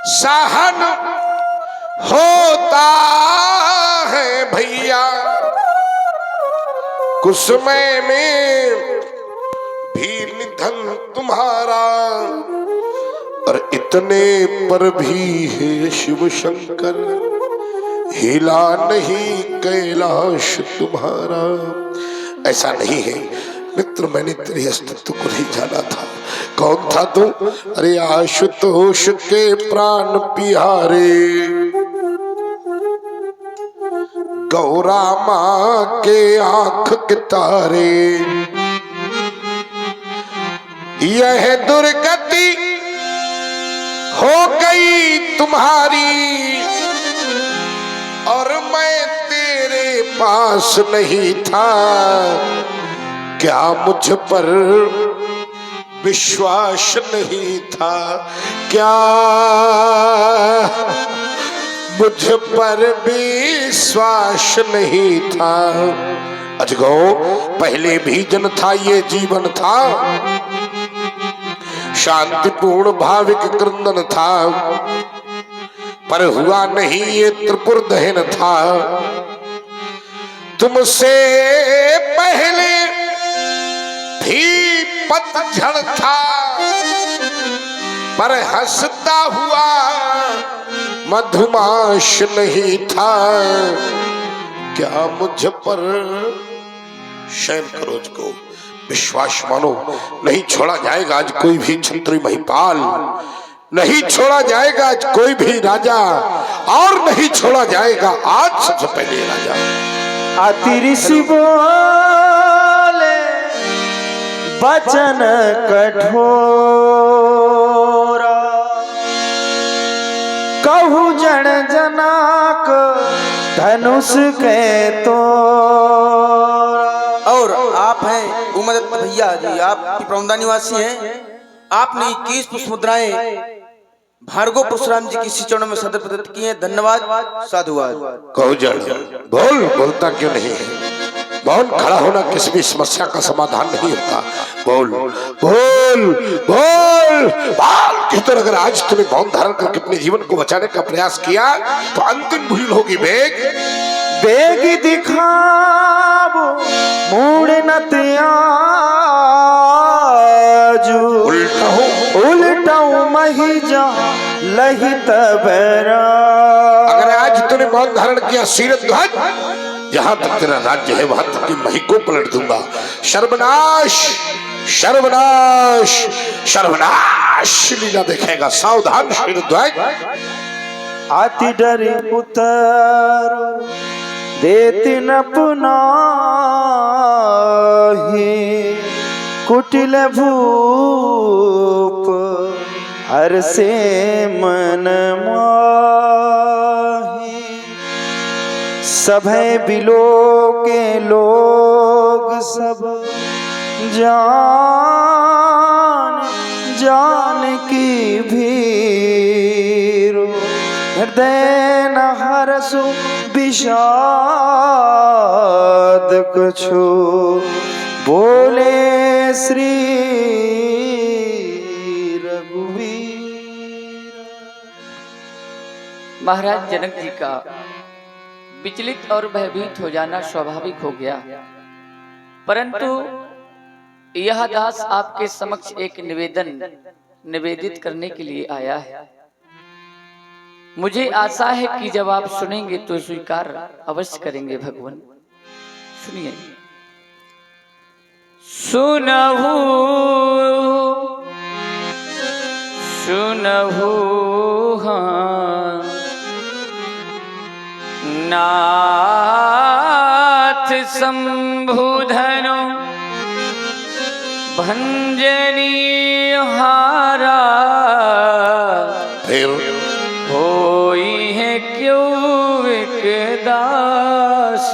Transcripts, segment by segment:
सहन होता है भैया, कुछ समय में भी निधन तुम्हारा, और इतने पर भी है शिव शंकर, हिला नहीं कैलाश तुम्हारा। ऐसा नहीं है मित्र, मैंने तेरे अस्तित्व को नहीं जाना था। कौन था तू? अरे आशुतोष के प्राण पिहारे, गौरा माँ के आंख के तारे, यह दुर्गति हो गई तुम्हारी, और मैं तेरे पास नहीं था। क्या मुझ पर विश्वास नहीं था? क्या मुझ पर विश्वास नहीं था? अजगो पहले भी जन था, ये जीवन था, शांतिपूर्ण भाविक क्रंदन था, पर हुआ नहीं ये त्रिपुर दहन था। तुमसे पहले भी पतझड़ था, पर हंसता हुआ मधुमास नहीं था। क्या मुझ पर शयन करो को विश्वास मानो, नहीं छोड़ा जाएगा आज कोई भी छत्री महिपाल, नहीं छोड़ा जाएगा आज कोई भी राजा, और नहीं छोड़ा जाएगा आज सबसे पहले राजा। अति ऋषि बोले वचन कठोरा, कहू जन जनाक धनुष के तोरा। और आप हैं उमदत्त भैया जी, आप प्रौंदा निवासी हैं। आपने 21 पुष्प मुद्राएं भार्गव परशुराम जी की चरणों में सदर प्रदत्त की हैं। धन्यवाद, साधुवाद। कहो जड़ बोल, बोलता क्यों नहीं है? मौन खड़ा होना किसी भी समस्या का समाधान नहीं होता। बोल बोल बोल बाल की तरह। अगर आज तूने मौन धारण करके अपने जीवन को बचाने का प्रयास किया तो अंतिम भूल होगी। बेग बेग दिखाबो मूड न उल्टाऊ मही जा लही तबरा। अगर आज तूने मौन धारण किया, सीरत ध्वज, जहां तक तेरा राज्य है वहां तक की मही को पलट दूंगा। सर्वनाश सर्वनाश सर्वनाश लीला देखेगा। सावधान सीरत ध्वज। आति डरी उतर देती न पुनाही, कुटिल भूप हर से मन माही। सभे बिलो के लोग सब जान जान की भीरो, हृदय न हरसु विषाद कछु, बोले श्री रघुवीर। महाराज जनक जी का विचलित और भयभीत हो जाना स्वाभाविक हो गया, परंतु यह दास आपके समक्ष एक निवेदन निवेदित करने के लिए आया है। मुझे आशा है कि जब आप सुनेंगे तो स्वीकार अवश्य करेंगे। भगवान सुनिए। सुनहु सुनहु हाँ नाथ शंभुधनो भंजनी हारा, फिर होई है क्यों एक दास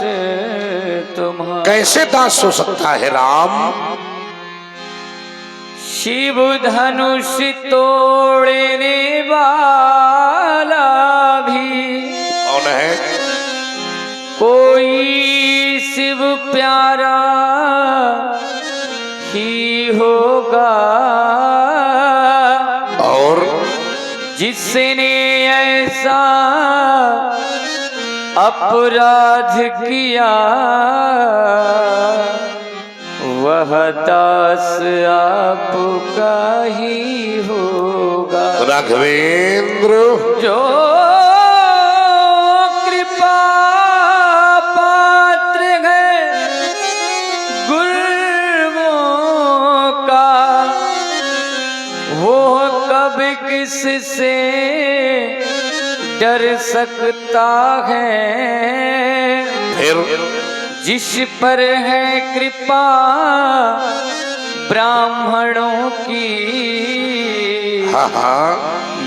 तुम्हारा। कैसे दास हो सकता है राम? शिव धनुष तोड़ने वाला भी कौन है? कोई शिव प्यारा ही होगा। जिसने ऐसा अपराध किया वह दास आपका ही होगा। राघवेंद्र जो कृपा पात्र है गुरुओं का, वो कब किससे डर सकता है। फिर जिस पर है कृपा ब्राह्मणों की, हाँ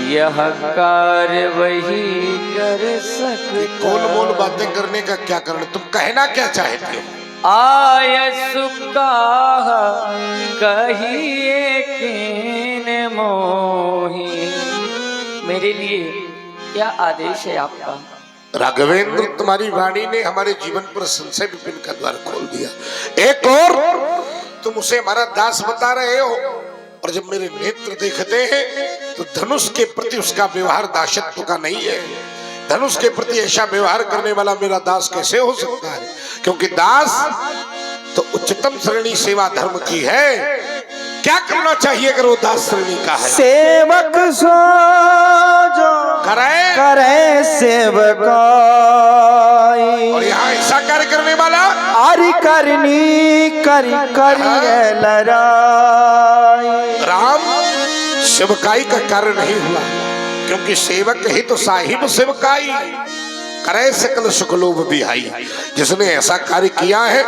यह कार्य वही कर सकता। गोल मोल बातें करने का क्या कारण, तुम कहना क्या चाहते हो? आय सुका कहिए कीन मोही। मेरे लिए क्या आदेश है आपका? राघवेंद्र, तुम्हारी वाणी ने हमारे जीवन पर संशय विपिन का द्वार खोल दिया। एक और तुम उसे हमारा दास बता रहे हो, और जब मेरे नेत्र देखते हैं तो धनुष के प्रति उसका व्यवहार दासत्व का नहीं है। धनुष के प्रति ऐसा व्यवहार करने वाला मेरा दास कैसे हो सकता है? क्योंकि दास तो उच्चतम श्रेणी सेवा धर्म की है। क्या करना चाहिए अगर वो दास श्रेणी का है? सेवक सो जो करे सेवकाई, और यहाँ ऐसा कार्य करने वाला आरी करनी करी लड़ाई। राम सेवकाई का कार्य नहीं हुआ, क्योंकि सेवक ही तो साहिब सेवकाई करे सकल सुखलोभ बिहाई। जिसने ऐसा कार्य किया है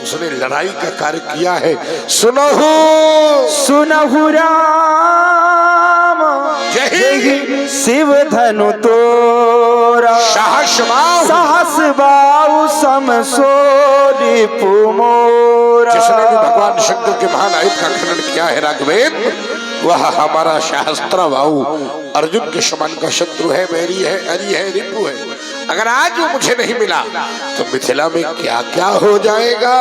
उसने लड़ाई का कार्य किया है। सुनहु सुनहु राम यही शिव धनु तोरा, साहस बाहु साहस बाहु समसोरी पुमोरा। जिसने भी भगवान शंकर के महान आयुध का खंडन किया है राघवेंद्र, वह हमारा शास्त्र बाहु अर्जुन के समान का शत्रु है, बैरी है, हरि है, रिपु है। अगर आज वो मुझे नहीं मिला तो मिथिला में क्या क्या हो जाएगा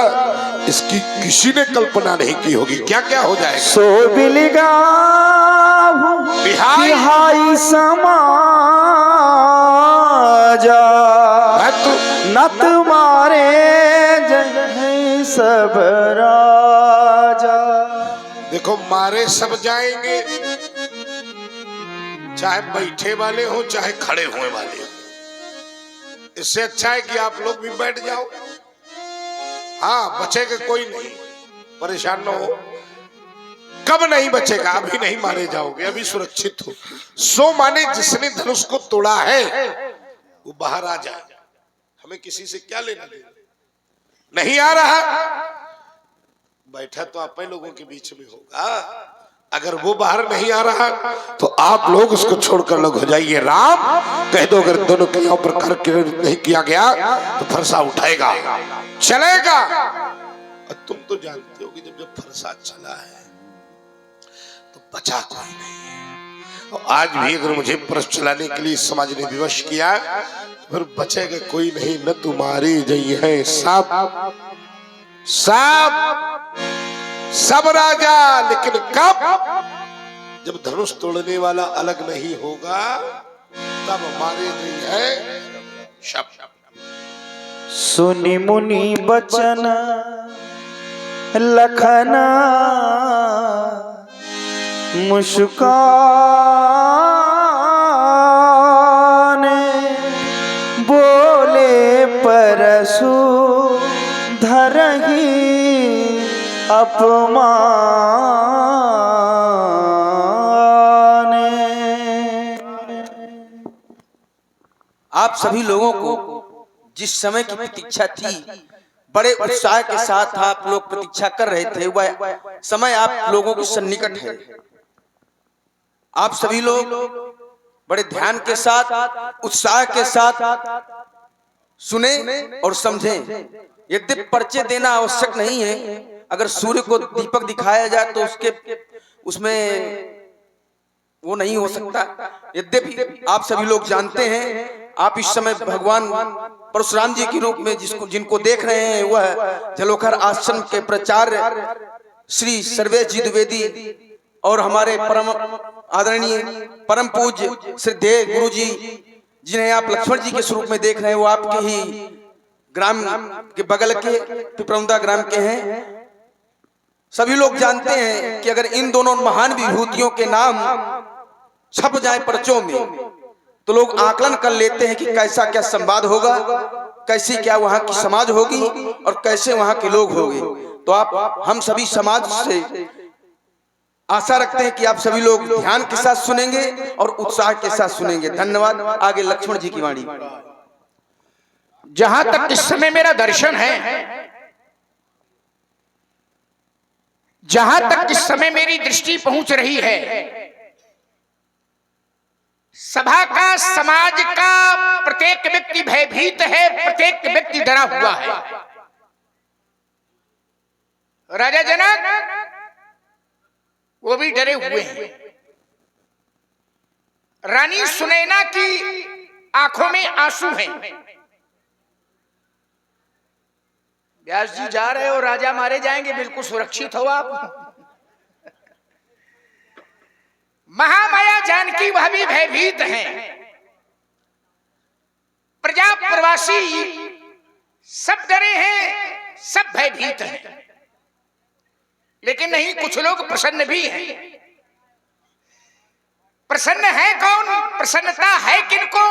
इसकी किसी ने कल्पना नहीं की होगी। क्या क्या हो जाएगा। सो बिलगाहु बिहाई समाजा, नत मारे जय सब राजा। देखो मारे सब जाएंगे, चाहे बैठे वाले हो चाहे खड़े हुए वाले हो। इससे अच्छा है कि आप लोग भी बैठ जाओ। हाँ, बचेगा कोई नहीं, परेशान न हो। कब नहीं बचेगा? अभी नहीं मारे जाओगे, अभी सुरक्षित हो। सो माने जिसने धनुष को तोड़ा है वो बाहर आ जाए। हमें किसी से क्या लेना देना? नहीं आ रहा, बैठा तो आप ही लोगों के बीच में होगा। अगर वो बाहर नहीं आ रहा तो आप लोग उसको छोड़कर लोग हो जाइए। राम कह दो अगर दोनों क्रियाओं पर कार्य नहीं किया गया तो फरसा उठाएगा, चलेगा। और तुम तो जानते हो कि जब फरसा चला है तो बचा कोई नहीं है। और आज भी अगर मुझे परस चलाने के लिए समाज ने विवश किया फिर बचेगा कोई नहीं। न तुम्हारी जई है सब सब सब राजा, लेकिन कब? जब धनुष तोड़ने वाला अलग नहीं होगा तब मारे नहीं है शब। सुनि मुनि बचन लखना मुस्काने, बोले परसु धरही अपमाने। आप सभी लोगों को जिस समय की प्रतीक्षा थी, बड़े उत्साह के साथ आप लोग प्रतीक्षा कर रहे थे, वह समय आप लोगों के सन्निकट है। आप सभी लोग बड़े ध्यान के साथ, उत्साह के साथ सुने और समझें। यद्यपि परिचय देना आवश्यक नहीं है। अगर सूर्य को दीपक दिखाया जाए तो उसमें वो नहीं हो सकता। यद्यपि आप सभी लोग जानते हैं, आप इस समय भगवान परशुराम जी के रूप में जिनको देख रहे हैं वह जलोखर आश्रम के प्राचार्य श्री सर्वेश जी द्विवेदी और हमारे परम आदरणीय परम पूज्य श्रद्धेय गुरु जी जिन्हें आप लक्ष्मण जी के स्वरूप में देख रहे हैं, वो आपके ही ग्राम के बगल के पिपरौंदा ग्राम के हैं। सभी लोग जानते हैं कि अगर इन दोनों महान विभूतियों के नाम छप जाए पर्चों में तो लोग आकलन कर लेते हैं कि कैसा क्या संवाद होगा, कैसी क्या वहां की समाज होगी और कैसे वहां के लोग होंगे। तो आप हम सभी समाज से आशा रखते हैं कि आप सभी लोग ध्यान के साथ सुनेंगे और उत्साह के साथ सुनेंगे। धन्यवाद। आगे लक्ष्मण जी की वाणी। जहां तक इस समय मेरा दर्शन है, जहां तक इस समय मेरी दृष्टि पहुंच रही है, सभा का, समाज का प्रत्येक व्यक्ति भयभीत है, प्रत्येक व्यक्ति डरा हुआ है। राजा जनक वो भी डरे हुए हैं। रानी सुनैना की आंखों में आंसू हैं। व्यास जी जा रहे हो, राजा मारे जाएंगे, बिल्कुल सुरक्षित हो आप। महामाया जानकी वह भी भयभीत हैं। प्रजा प्रवासी सब डरे हैं, सब भयभीत हैं। लेकिन नहीं, कुछ लोग प्रसन्न भी हैं। प्रसन्न है कौन? प्रसन्नता है किनको?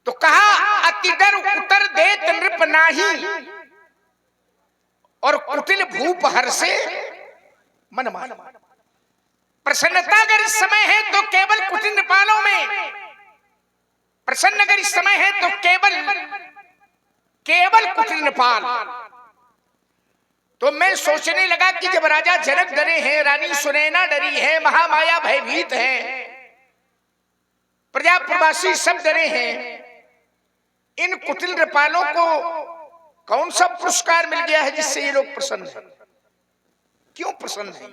तो कहा अति डर उतर देत नृप नाही, और कुटिल भूप हर से मन मान। प्रसन्नता अगर इस समय है तो केवल कुटिल नृपालों में, प्रसन्न अगर इस समय है तो केवल कुटिल नृपाल। तो मैं सोचने लगा कि जब राजा जनक डरे हैं, रानी सुनैना डरी है, महामाया भयभीत है, प्रजा प्रवासी सब डरे हैं, इन कुटिल नृपालों को कौन सा पुरस्कार मिल गया है जिससे ये लोग प्रसन्न हैं? क्यों प्रसन्न हैं?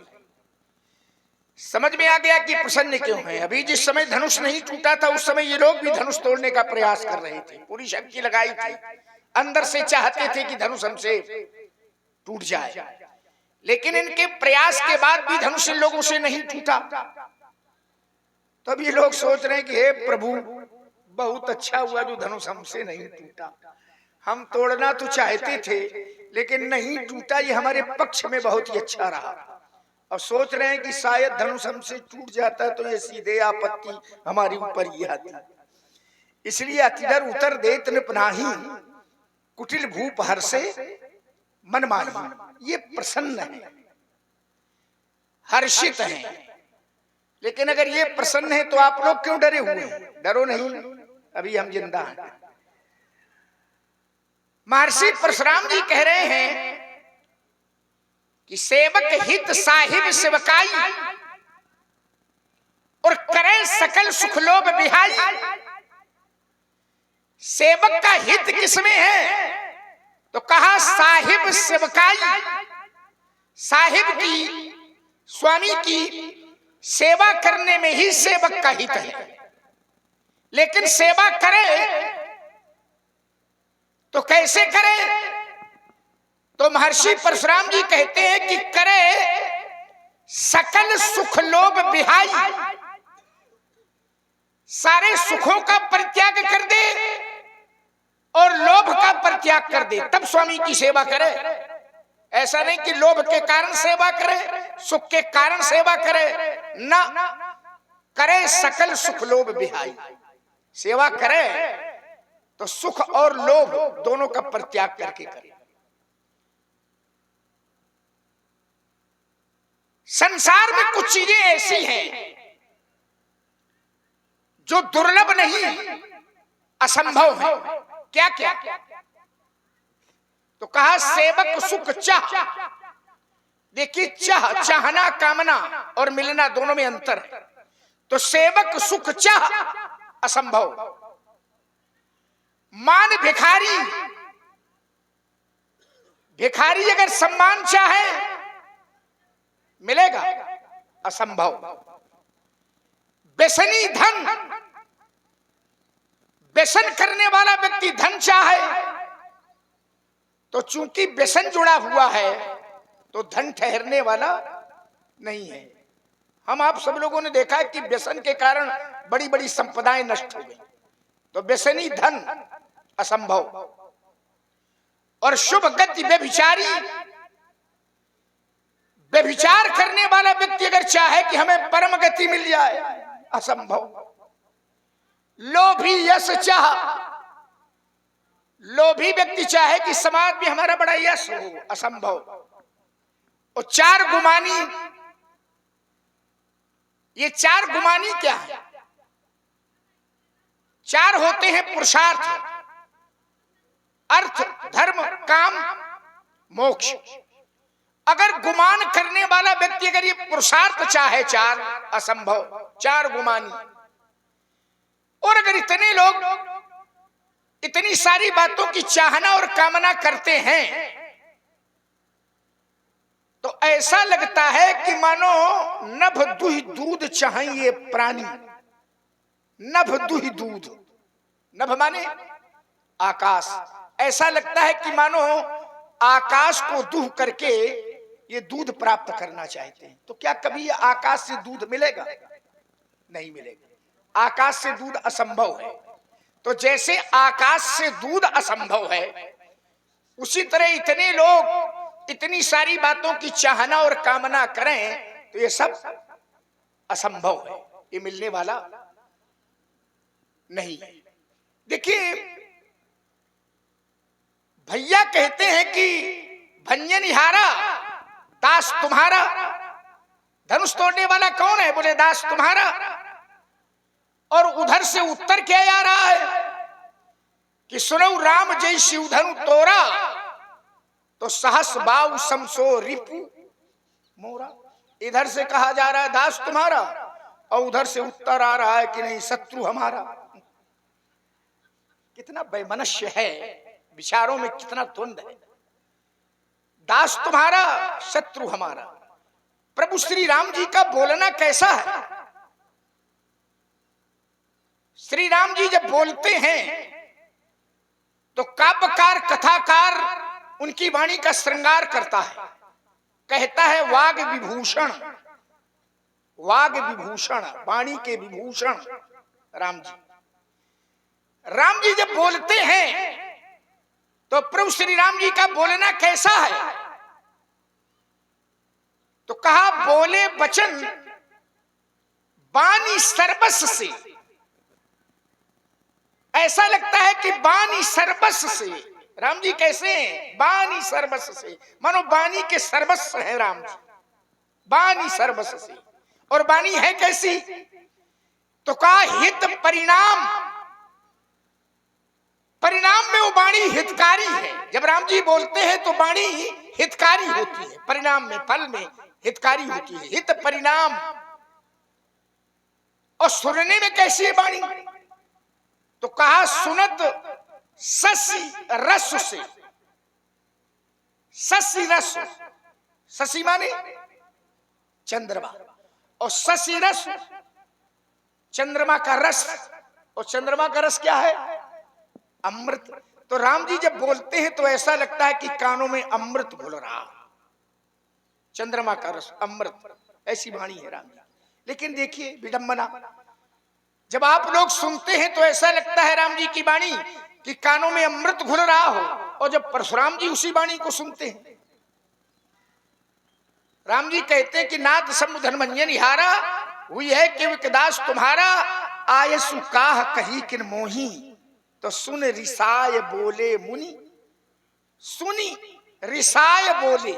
समझ में आ गया कि प्रसन्न क्यों है। अभी जिस समय धनुष नहीं टूटा था, उस समय ये लोग भी धनुष तोड़ने का प्रयास कर रहे थे, पूरी शक्ति लगाई थी, अंदर से चाहते थे कि धनुष हमसे टूट जाए। लेकिन इनके प्रयास के बाद भी धनुष इन लोगों से नहीं टूटा। तब ये लोग सोच रहे हैं कि हे प्रभु, बहुत अच्छा हुआ जो धनुष हमसे नहीं टूटा। हम तोड़ना तो चाहते थे लेकिन नहीं टूटा, ये हमारे पक्ष में बहुत ही अच्छा रहा। और सोच रहे हैं कि शायद धनुष हमसे टूट जाता तो ये सीधे आपत्ति हमारी ऊपर ही आती। इसलिए अतिडर उतर देत नृप नाही, कुटिल भूप हर से मन माही। ये प्रसन्न है, हर्षित हैं। लेकिन अगर ये प्रसन्न है तो आप लोग क्यों डरे हुए हैं? डरो नहीं, अभी हम जिंदा हैं। महर्षि परशुराम जी कह रहे हैं कि सेवक हित साहिब सेवकाई, और करे सकल सुख लोभ बिहाई। सेवक का हित किसमें है? तो कहा साहिब सेवकाई। साहिब की, स्वामी की सेवा करने में ही सेवक का हित है। लेकिन सेवा करे तो कैसे करे? तो महर्षि परशुराम जी कहते हैं कि करे सकल सुख लोभ बिहाई। सारे सुखों का परित्याग कर दे और लोभ का परित्याग कर दे, तब स्वामी की सेवा करे। ऐसा नहीं कि लोभ के कारण सेवा करे, सुख के कारण सेवा करे, ना, करे सकल सुख लोभ बिहाई। सेवा करे तो सुख और लोभ दोनों का परित्याग करके करे। संसार में कुछ चीजें ऐसी हैं जो दुर्लभ नहीं, असंभव है। क्या क्या? तो कहा सेवक सुख चाह। देखिए, चाह, चाहना, कामना और मिलना दोनों में अंतर है। तो सेवक सुख चाह असंभव। मान भिखारी, भिखारी अगर सम्मान चाहे मिलेगा, असंभव। व्यसनी धन, व्यसन करने वाला व्यक्ति धन चाहे तो चूंकि व्यसन जुड़ा हुआ है तो धन ठहरने वाला नहीं है। हम आप सब लोगों ने देखा है कि व्यसन के कारण बड़ी बड़ी संपदाएं नष्ट हो गई। तो व्यसनी धन असंभव, और शुभ गति व्यभिचारी, व्यभिचार करने वाला व्यक्ति अगर चाहे कि हमें परम गति मिल जाए, असंभव। लोभी यश चाह, लोभी व्यक्ति चाहे कि समाज में हमारा बड़ा यश हो, असंभव। और चार गुमानी, ये चार गुमानी क्या है? चार होते हैं पुरुषार्थ, अर्थ, धर्म, काम, मोक्ष। अगर गुमान करने वाला व्यक्ति अगर ये पुरुषार्थ चाहे चार, असंभव, चार गुमानी। और अगर इतने लोग इतनी सारी बातों की चाहना और कामना करते हैं तो ऐसा लगता है कि मानो नभ दुहि दूध चाहिए प्राणी। नभ दुहि दूध, नभ माने आकाश। ऐसा लगता है कि मानो आकाश को दूह करके ये दूध प्राप्त करना चाहते हैं। तो क्या कभी ये आकाश से दूध मिलेगा? नहीं मिलेगा। आकाश से दूध असंभव है। तो जैसे आकाश से दूध असंभव है, उसी तरह इतने लोग इतनी सारी बातों की चाहना और कामना करें तो ये सब असंभव है, ये मिलने वाला नहीं है। देखिए, भैया कहते हैं कि भंजनिहारा दास तुम्हारा। धनुष तोड़ने वाला कौन है? बोले दास तुम्हारा। और उधर से उत्तर क्या आ रहा है कि सुनो राम जय शिव धनु तोरा, तो सहस बाऊ समसो रिपु मोरा। इधर से कहा जा रहा है दास तुम्हारा, और उधर से उत्तर आ रहा है कि नहीं, शत्रु हमारा। कितना वैमनस्य है, विचारों में कितना द्वंद्व है। दास तुम्हारा, शत्रु हमारा। प्रभु श्री राम जी का बोलना कैसा है? श्री राम जी जब बोलते हैं तो काव्यकार, कथाकार उनकी वाणी का श्रृंगार करता है। कहता है वाग विभूषण, वाग विभूषण, वाणी के विभूषण राम जी। राम जी जब बोलते हैं तो प्रभु श्री राम जी का बोलना कैसा है? तो कहा बोले वचन बानी सर्वस्व से। ऐसा लगता है कि बानी सर्वस्व से। राम जी कैसे हैं? बानी सर्वस्व से, मानो बानी के सर्वस्व है राम जी, बानी सर्वस्व से। और बानी है कैसी? तो कहा हित परिणाम, परिणाम में वो वाणी हितकारी है। जब राम जी बोलते हैं तो वाणी हितकारी होती है, परिणाम में, फल में हितकारी होती है, हित परिणाम। और सुनने में कैसी है वाणी? तो कहा सुनत शशि रस से। शशि रस, शशि माने चंद्रमा, और शशि रस चंद्रमा का रस। और चंद्रमा का रस क्या है? अमृत। तो राम जी जब बोलते हैं तो ऐसा लगता है कि कानों में अमृत घुल रहा। चंद्रमा का रस, अमृत, ऐसी वाणी है राम जी। लेकिन देखिए विडंबना, जब आप लोग सुनते हैं तो ऐसा लगता है राम जी की वाणी कि कानों में अमृत घुल रहा हो, और जब परशुराम जी उसी वाणी को सुनते हैं, राम जी कहते हैं कि नाथ समुधन भंजनिहारा, हुई है कि विकदास तुम्हारा। आयसु काह कही किन मोही, तो सुन रिसाय बोले मुनि। सुनी रिसाय बोले,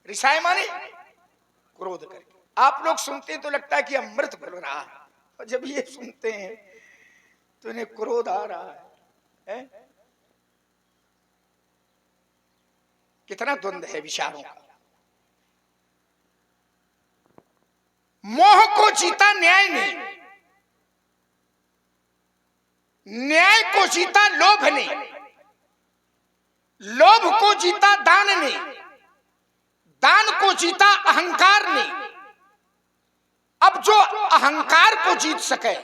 रिसाय माने क्रोध करके। आप लोग सुनते हैं तो लगता है कि अमृत घुल रहा है, और जब ये सुनते हैं तो इन्हें क्रोध आ रहा है। कितना द्वंद्व है विचारों का। मोह को जीता न्याय ने, न्याय को जीता लोभ ने, लोभ को जीता दान ने, दान को जीता अहंकार ने। अब जो अहंकार को जीत सके,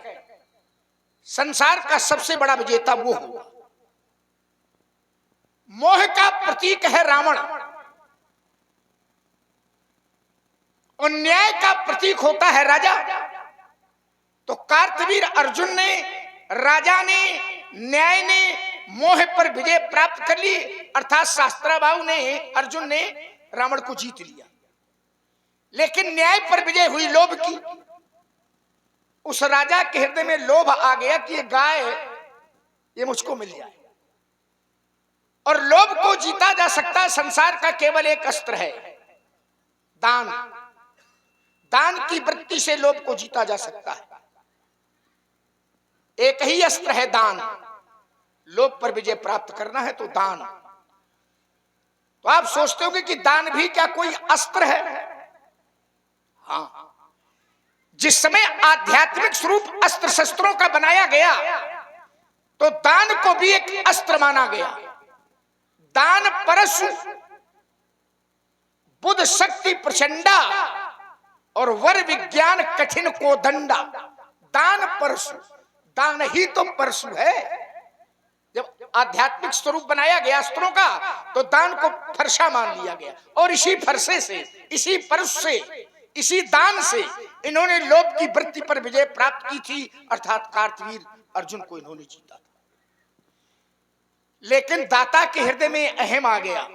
संसार का सबसे बड़ा विजेता वो होगा। मोह का प्रतीक है रावण, और न्याय का प्रतीक होता है राजा। तो कार्तवीर अर्जुन ने, राजा ने, न्याय ने मोह पर विजय प्राप्त कर ली, अर्थात शास्त्राबाहु ने, अर्जुन ने रावण को जीत लिया। लेकिन न्याय पर विजय हुई लोभ की। उस राजा के हृदय में लोभ आ गया कि ये गाय ये मुझको मिल जाए। और लोभ को जीता जा सकता है, संसार का केवल एक अस्त्र है, दान। दान की वृत्ति से लोभ को जीता जा सकता है। एक ही अस्त्र है दान। लोभ पर विजय प्राप्त करना है तो दान। तो आप सोचते होंगे कि दान भी क्या कोई अस्त्र है? हाँ, जिस समय आध्यात्मिक स्वरूप अस्त्र शस्त्रों का बनाया गया तो दान को भी एक अस्त्र माना गया। दान परशु बुद्ध शक्ति प्रचंडा और वर विज्ञान कठिन को दंडा। दान परशु, दान ही तो परशु है। जब आध्यात्मिक स्वरूप बनाया गया अस्त्रों का तो दान को फरसा मान लिया गया। और इसी फरसे से, इसी परश से, इसी दान से इन्होंने लोभ की वृत्ति पर विजय प्राप्त की थी, अर्थात कार्तवीर अर्जुन को इन्होंने जीता था। लेकिन दाता के हृदय में अहम आ गया,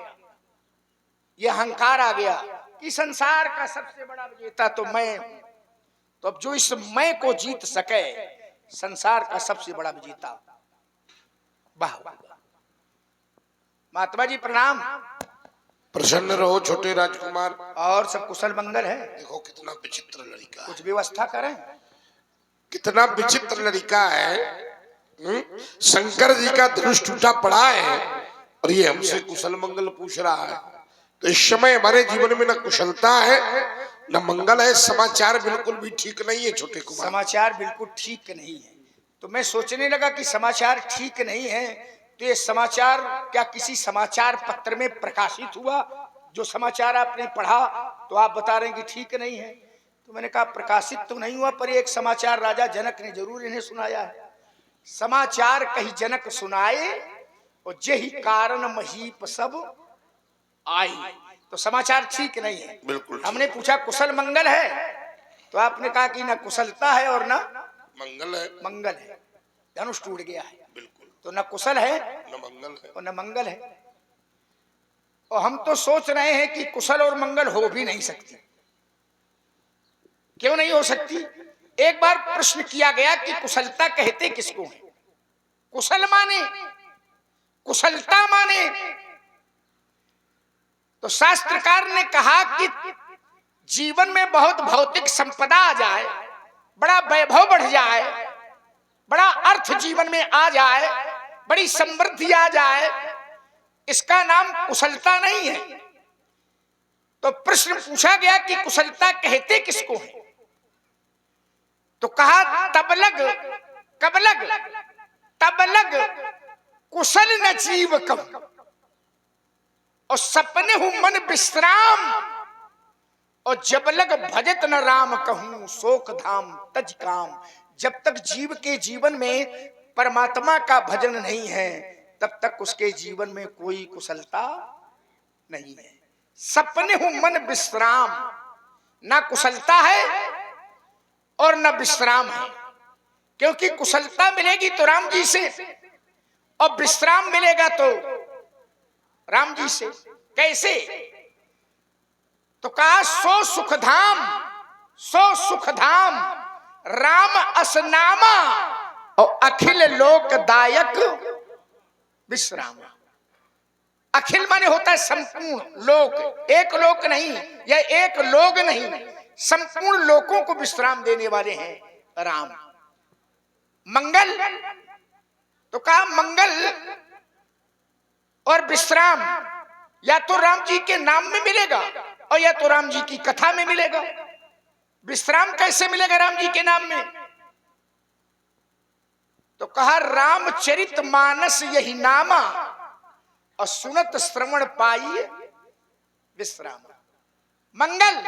यह अहंकार आ गया कि संसार का सबसे बड़ा विजेता तो मैं हूं। तो अब जो इस मैं को जीत सके, संसार का सबसे बड़ा विजेता वाह। महात्मा जी प्रणाम। प्रसन्न रहो छोटे राजकुमार। और सब कुशल मंगल है? देखो कितना विचित्र लड़का, कुछ व्यवस्था करें। कितना विचित्र लड़का है। शंकर जी का धनुष टूटा पड़ा है और ये हमसे कुशल मंगल पूछ रहा है। तो इस समय हमारे जीवन में न कुशलता है न मंगल है। समाचार बिल्कुल भी ठीक नहीं है छोटे कुमार। समाचार बिल्कुल ठीक नहीं है। तो मैं सोचने लगा कि समाचार ठीक नहीं है तो ये समाचार क्या किसी समाचार पत्र में प्रकाशित हुआ? जो समाचार आपने पढ़ा तो आप बता रहे हैं कि ठीक नहीं है। तो मैंने कहा प्रकाशित तो नहीं हुआ, पर एक समाचार राजा जनक ने जरूर इन्हें सुनाया है। समाचार कही जनक सुनाए और जेहि कारण महीप सब आई। तो समाचार ठीक नहीं है। बिल्कुल। हमने पूछा कुशल मंगल है, तो आपने कहा कि ना कुशलता है और ना मंगल है। मंगल है। धनुष टूट गया है। बिल्कुल। तो न कुशल है न मंगल है और न मंगल है। और हम तो सोच रहे हैं कि कुशल और मंगल हो भी नहीं सकती। क्यों नहीं हो सकती? एक बार प्रश्न किया गया कि कुशलता कहते किसको है? कुशल माने, कुशलता माने। तो शास्त्रकार ने कहा कि जीवन में बहुत भौतिक संपदा आ जाए, बड़ा वैभव बढ़ जाए, बड़ा अर्थ जीवन में आ जाए, बड़ी समृद्धि आ जाए, इसका नाम कुशलता नहीं है। तो प्रश्न पूछा गया कि कुशलता कहते किसको है? तो कहा तबलग, कबलग, तबलग कुशल न जीव कम और सपने हूं मन विश्राम और जब लग भजत न राम कहूं शोक धाम तज काम। जब तक जीव के जीवन में परमात्मा का भजन नहीं है तब तक उसके जीवन में कोई कुशलता नहीं है। सपने हूं मन विश्राम, ना कुशलता है और न विश्राम है। क्योंकि कुशलता मिलेगी तो राम जी से और विश्राम मिलेगा तो राम जी से। कैसे? तो कहा सो सुखधाम, सो सुखधाम राम असनामा और अखिल लोकदायक विश्राम। अखिल माने होता है संपूर्ण लोक, एक लोक नहीं, यह एक लोक नहीं, संपूर्ण लोकों को विश्राम देने वाले हैं राम। मंगल, तो कहा मंगल और विश्राम या तो राम जी के नाम में मिलेगा और या तो राम जी की कथा में मिलेगा। विश्राम कैसे मिलेगा राम जी के नाम में? तो कहा रामचरित मानस यही नामा और सुनत श्रवण पाई विश्राम। मंगल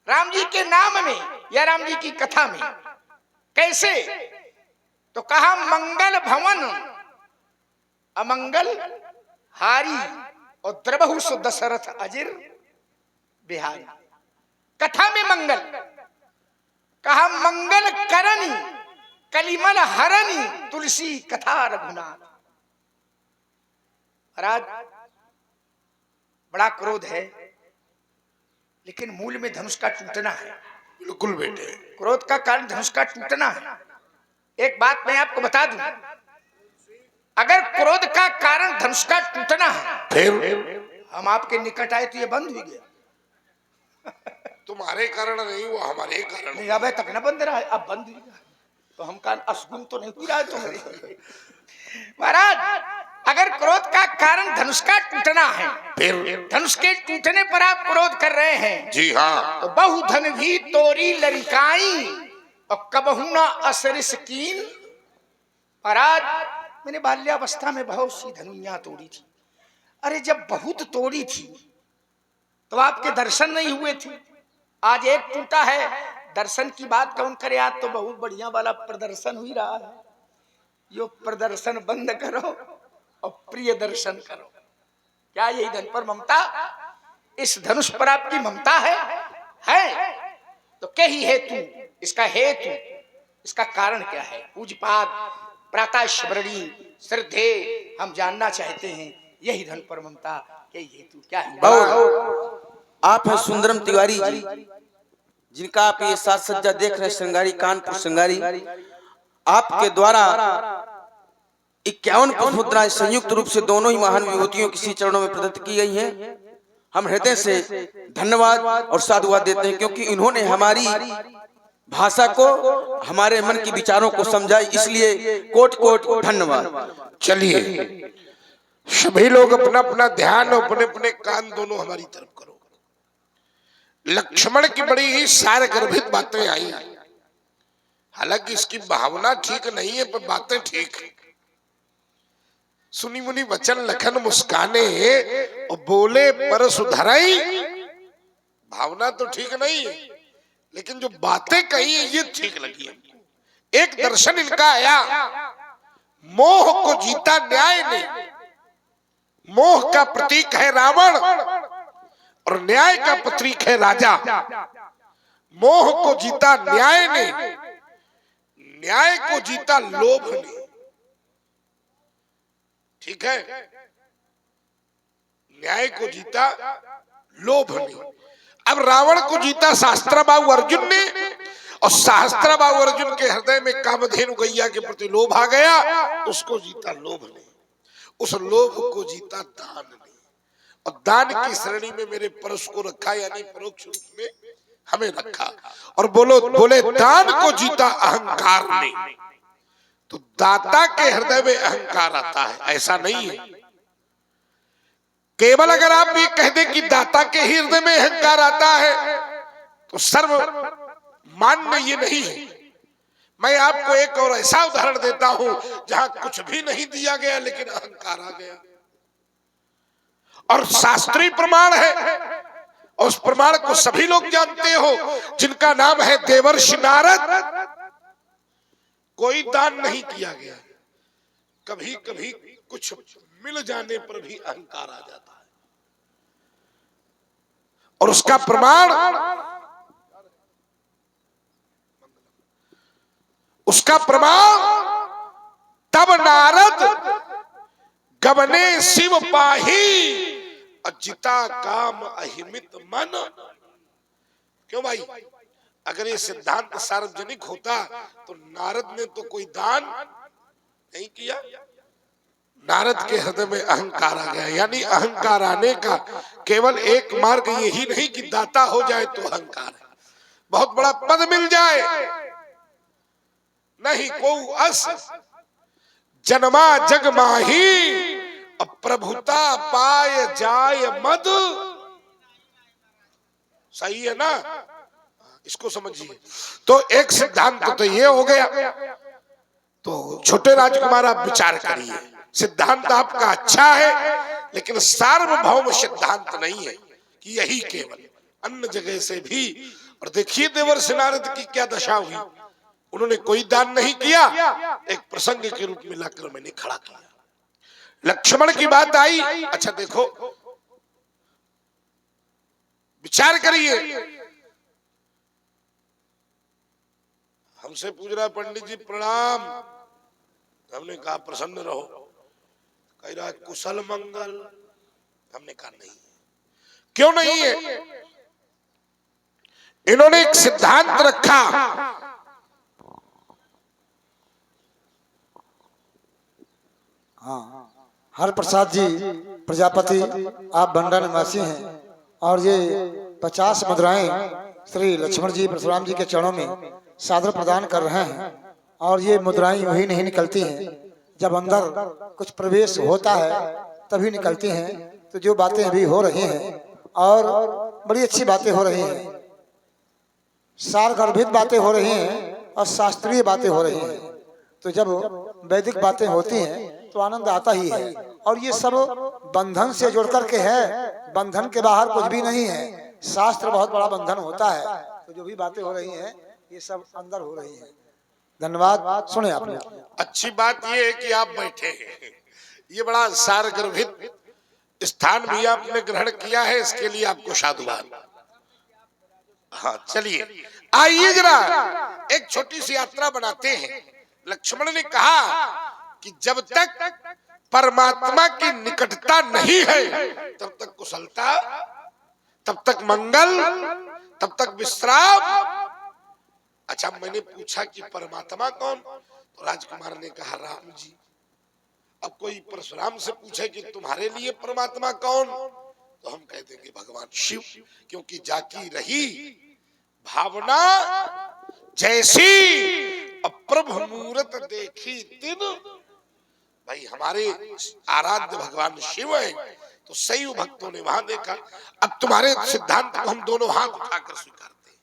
राम जी के नाम में या राम जी की कथा में। कैसे? तो कहा मंगल भवन अमंगल हारी और द्रबहु सु दशरथ अजिर बिहारी। कथा में मंगल कहा, मंगल करनी कलिमल हरनी तुलसी कथा रघुनाथ। महाराज बड़ा क्रोध है, लेकिन मूल में धनुष का टूटना है। बिल्कुल बेटे, क्रोध का कारण धनुष का टूटना है। एक बात मैं आपको बता दूं, अगर क्रोध का कारण धनुष का टूटना है, फिर हम आपके निकट आए तो ये बंद हो गया। तुम्हारे कारण नहीं, वो हमारे कारण। नहीं, अब तक न बंद रहा है, अब बंद हो गया तो हम कान असगुन तो नहीं रहा है तुम्हारे। महाराज अगर क्रोध का कारण धनुष का टूटना है, फिर धनुष के टूटने पर आप क्रोध कर रहे हैं, जी हाँ, तो बहु धन भी तोरी लरिकाई और कबहू ना असरिस कीन। महाराज मैंने बाल्यावस्था में बहुत सी धनुइयां तोड़ी थी। अरे जब बहुत तोड़ी थी तो आपके दर्शन नहीं हुए थे। आज एक टूटा है, दर्शन की बात कौन करे, आज तो बहुत बढ़िया वाला प्रदर्शन हुई रहा है। यो प्रदर्शन बंद करो और प्रिय दर्शन करो। क्या यही धन पर ममता, इस धनुष पर आपकी ममता है? तो क्या ही हेतु, इसका हेतु, इसका कारण क्या है? पूज्यपाद प्रातः स्मरणी श्रद्धे हम जानना चाहते हैं, यही धन पर ममता के हेतु क्या है? आप हैं सुंदरम तिवारी जी, जिनका आप ये साज सज्जा देख रहे हैं, श्रृंगारी कानपुर श्रृंगारी। आपके द्वारा 51 पुष्प मुद्राएं संयुक्त रूप से दोनों ही महान विभूतियों की श्री चरणों में प्रदत्त की गई हैं। हम हृदय से धन्यवाद और साधुवाद देते हैं, क्योंकि इन्होंने हमारी भाषा को, हमारे मन के विचारों को समझा, इसलिए कोट कोट धन्यवाद। चलिए सभी लोग अपना अपना ध्यान और अपने अपने कान दोनों हमारी तरफ करो। लक्ष्मण की बड़ी ही सारगर्भित बातें आई, हालांकि इसकी भावना ठीक नहीं है पर बातें ठीक है। सुनी मुनि वचन लखन मुस्काने और बोले पर सुधराई। भावना तो ठीक नहीं है, लेकिन जो बातें कही है ये ठीक लगी हमको। एक दर्शन इनका आया, मोह को जीता न्याय ने। मोह का प्रतीक है रावण और न्याय का प्रतीक है राजा। मोह को जीता न्याय ने, न्याय को जीता लोभ ने। ठीक है, न्याय को जीता लोभ ने। अब रावण को जीता सहस्त्रबाहु अर्जुन ने, और सहस्त्रबाहु अर्जुन के हृदय में कामधेनु गैया के प्रति लोभ आ गया, उसको जीता लोभ ने। उस लोभ को जीता दान ने, और दान की श्रेणी में मेरे परश को रखा, यानी परोक्ष रूप में हमें रखा। और बोले दान को जीता अहंकार ने। तो दाता के हृदय में अहंकार आता है, ऐसा नहीं है। केवल अगर आप ये कह दें कि दाता के हृदय में अहंकार आता है तो सर्व मान्य ये नहीं है। मैं आपको एक और ऐसा उदाहरण देता हूं जहां कुछ भी नहीं दिया गया लेकिन अहंकार आ गया, और शास्त्रीय प्रमाण है, और उस प्रमाण को सभी लोग जानते हो, जिनका नाम है देवर्षि नारद। कोई दान नहीं किया गया, कभी कभी कुछ मिल जाने पर भी अहंकार आ जाता है, और उसका प्रमाण, उसका प्रमाण तब नारद गबने शिव पाही अजिता काम अहिमित मन। क्यों भाई, अगर ये सिद्धांत सार्वजनिक होता तो नारद ने तो कोई दान नहीं किया। नारद के हृदय में अहंकार आ गया, यानी अहंकार आने का केवल एक मार्ग यही नहीं कि दाता हो जाए तो अहंकार है, बहुत बड़ा पद मिल जाए नहीं, को अस जन्मा जग माही अब प्रभुता पाय जाय मद। सही है ना, इसको समझिए। तो एक सिद्धांत तो ये हो गया। तो छोटे राजकुमार आप विचार करिए, सिद्धांत आपका अच्छा है लेकिन सार्वभौम सिद्धांत नहीं है कि यही केवल, अन्य जगह से भी। और देखिए देवर्षि नारद की क्या दशा हुई, उन्होंने कोई दान नहीं किया, एक प्रसंग के रूप में लाकर मैंने खड़ा किया। लक्ष्मण की बात आई, अच्छा देखो विचार करिए, हमसे पूछ रहा है पंडित जी प्रणाम। हमने कहा प्रसन्न रहो। कह रहा है कुशल मंगल। हमने कहा नहीं। क्यों नहीं है? इन्होंने एक सिद्धांत रखा। हाँ, हर प्रसाद जी प्रजापति, आप बंडा निवासी हैं और ये 50 मुद्राएं श्री लक्ष्मण जी परशुराम जी के चरणों में सादर प्रदान कर रहे हैं। और ये मुद्राएं यूं ही नहीं निकलती हैं, जब अंदर कुछ प्रवेश होता है तभी निकलती हैं। तो जो बातें अभी हो रही हैं और बड़ी अच्छी बातें हो रही हैं, सारगर्भित बातें हो रही हैं और शास्त्रीय बातें हो रही हैं। तो जब वैदिक बातें होती हैं तो आनंद आता ही है। और ये सब बंधन से जुड़ करके है, बंधन के बाहर कुछ भी नहीं है। शास्त्र बहुत बड़ा बंधन होता है। तो जो भी बातें हो रही हैं ये सब अंदर हो रही हैं। धन्यवाद। सुने आपने। अच्छी बात यह है कि आप बैठे हैं। ये बड़ा सारगर्भित स्थान भी आपने ग्रहण किया है, इसके लिए आपको साधुवाद। हाँ चलिए, आइए जरा एक छोटी सी यात्रा बनाते हैं। लक्ष्मण ने कहा कि जब तक परमात्मा की निकटता नहीं है तब तक कुशलता, तब तक मंगल, तब तक विश्राम। अच्छा, मैंने पूछा कि परमात्मा कौन? तो राजकुमार ने कहा राम जी। अब कोई परशुराम से पूछे कि तुम्हारे लिए परमात्मा कौन, तो हम कह देंगे भगवान शिव, क्योंकि जाकी रही भावना जैसी अप्रभ मूरत देखी दिन। भाई हमारे आराध्य भगवान शिव है, तो शैव भक्तों ने वहां देखा। अब तुम्हारे सिद्धांत को हम दोनों हाथ उठाकर स्वीकारते हैं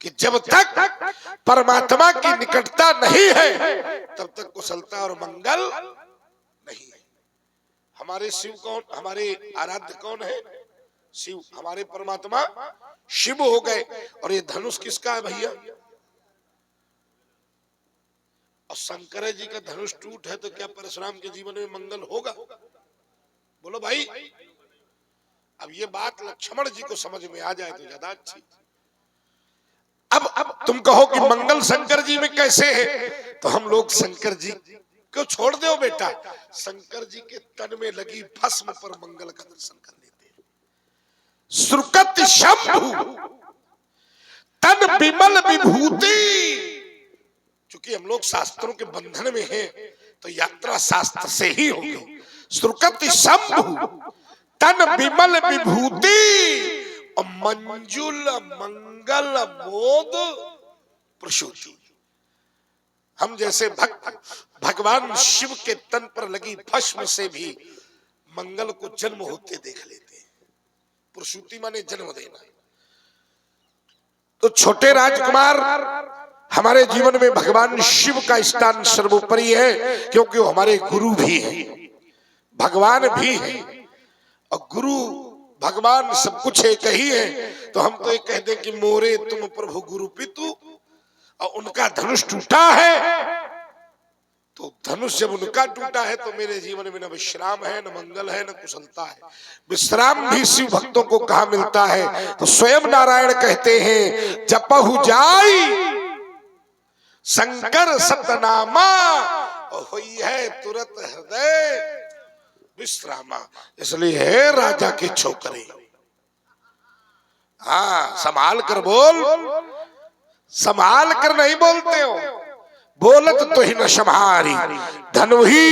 कि जब तक परमात्मा की निकटता नहीं है तब तक कुशलता और मंगल नहीं है। हमारे शिव कौन, हमारे आराध्य कौन है? शिव। हमारे परमात्मा शिव हो गए। और ये धनुष किसका है भैया? और शंकर जी का धनुष टूट है तो क्या परशुराम के जीवन में मंगल होगा? बोलो भाई। अब ये बात लक्ष्मण जी को समझ में आ जाए तो ज्यादा अच्छी। अब तुम कहो कि मंगल शंकर जी में कैसे है, तो हम लोग शंकर जी को छोड़ दो बेटा, शंकर जी के तन में लगी भस्म पर मंगल का दर्शन कर लेते हैं। सुरकत शंभु तन विमल विभूति। चूंकि हम लोग शास्त्रों के बंधन में हैं तो यात्रा शास्त्र से ही होगी। सुरकत शंभु तन विमल विभूति और मंजुल मंगल मोद प्रसूति। हम जैसे भक्त भगवान शिव के तन पर लगी भस्म से भी मंगल को जन्म होते देख लेते हैं। प्रसूति माने जन्म देना। तो छोटे राजकुमार, हमारे जीवन में भगवान शिव का स्थान सर्वोपरि है, क्योंकि वो हमारे गुरु भी हैं, भगवान भी हैं। और गुरु भगवान सब कुछ एक ही है। तो हम तो ये कह दें कि मोरे तुम प्रभु गुरु पितु, और उनका धनुष टूटा है। तो धनुष जब उनका टूटा है तो मेरे जीवन में न विश्राम है, न मंगल है, न कुशलता है। विश्राम भी शिव भक्तों को कहाँ मिलता है? तो स्वयं नारायण कहते हैं जपहु जाई शंकर सतनामा और हुई है तुरंत हृदय विश्रामा। इसलिए है राजा के छोकरे, हाँ संभाल कर बोल, संभाल कर नहीं बोलते हो। बोलत तो ही न संभारी धनु ही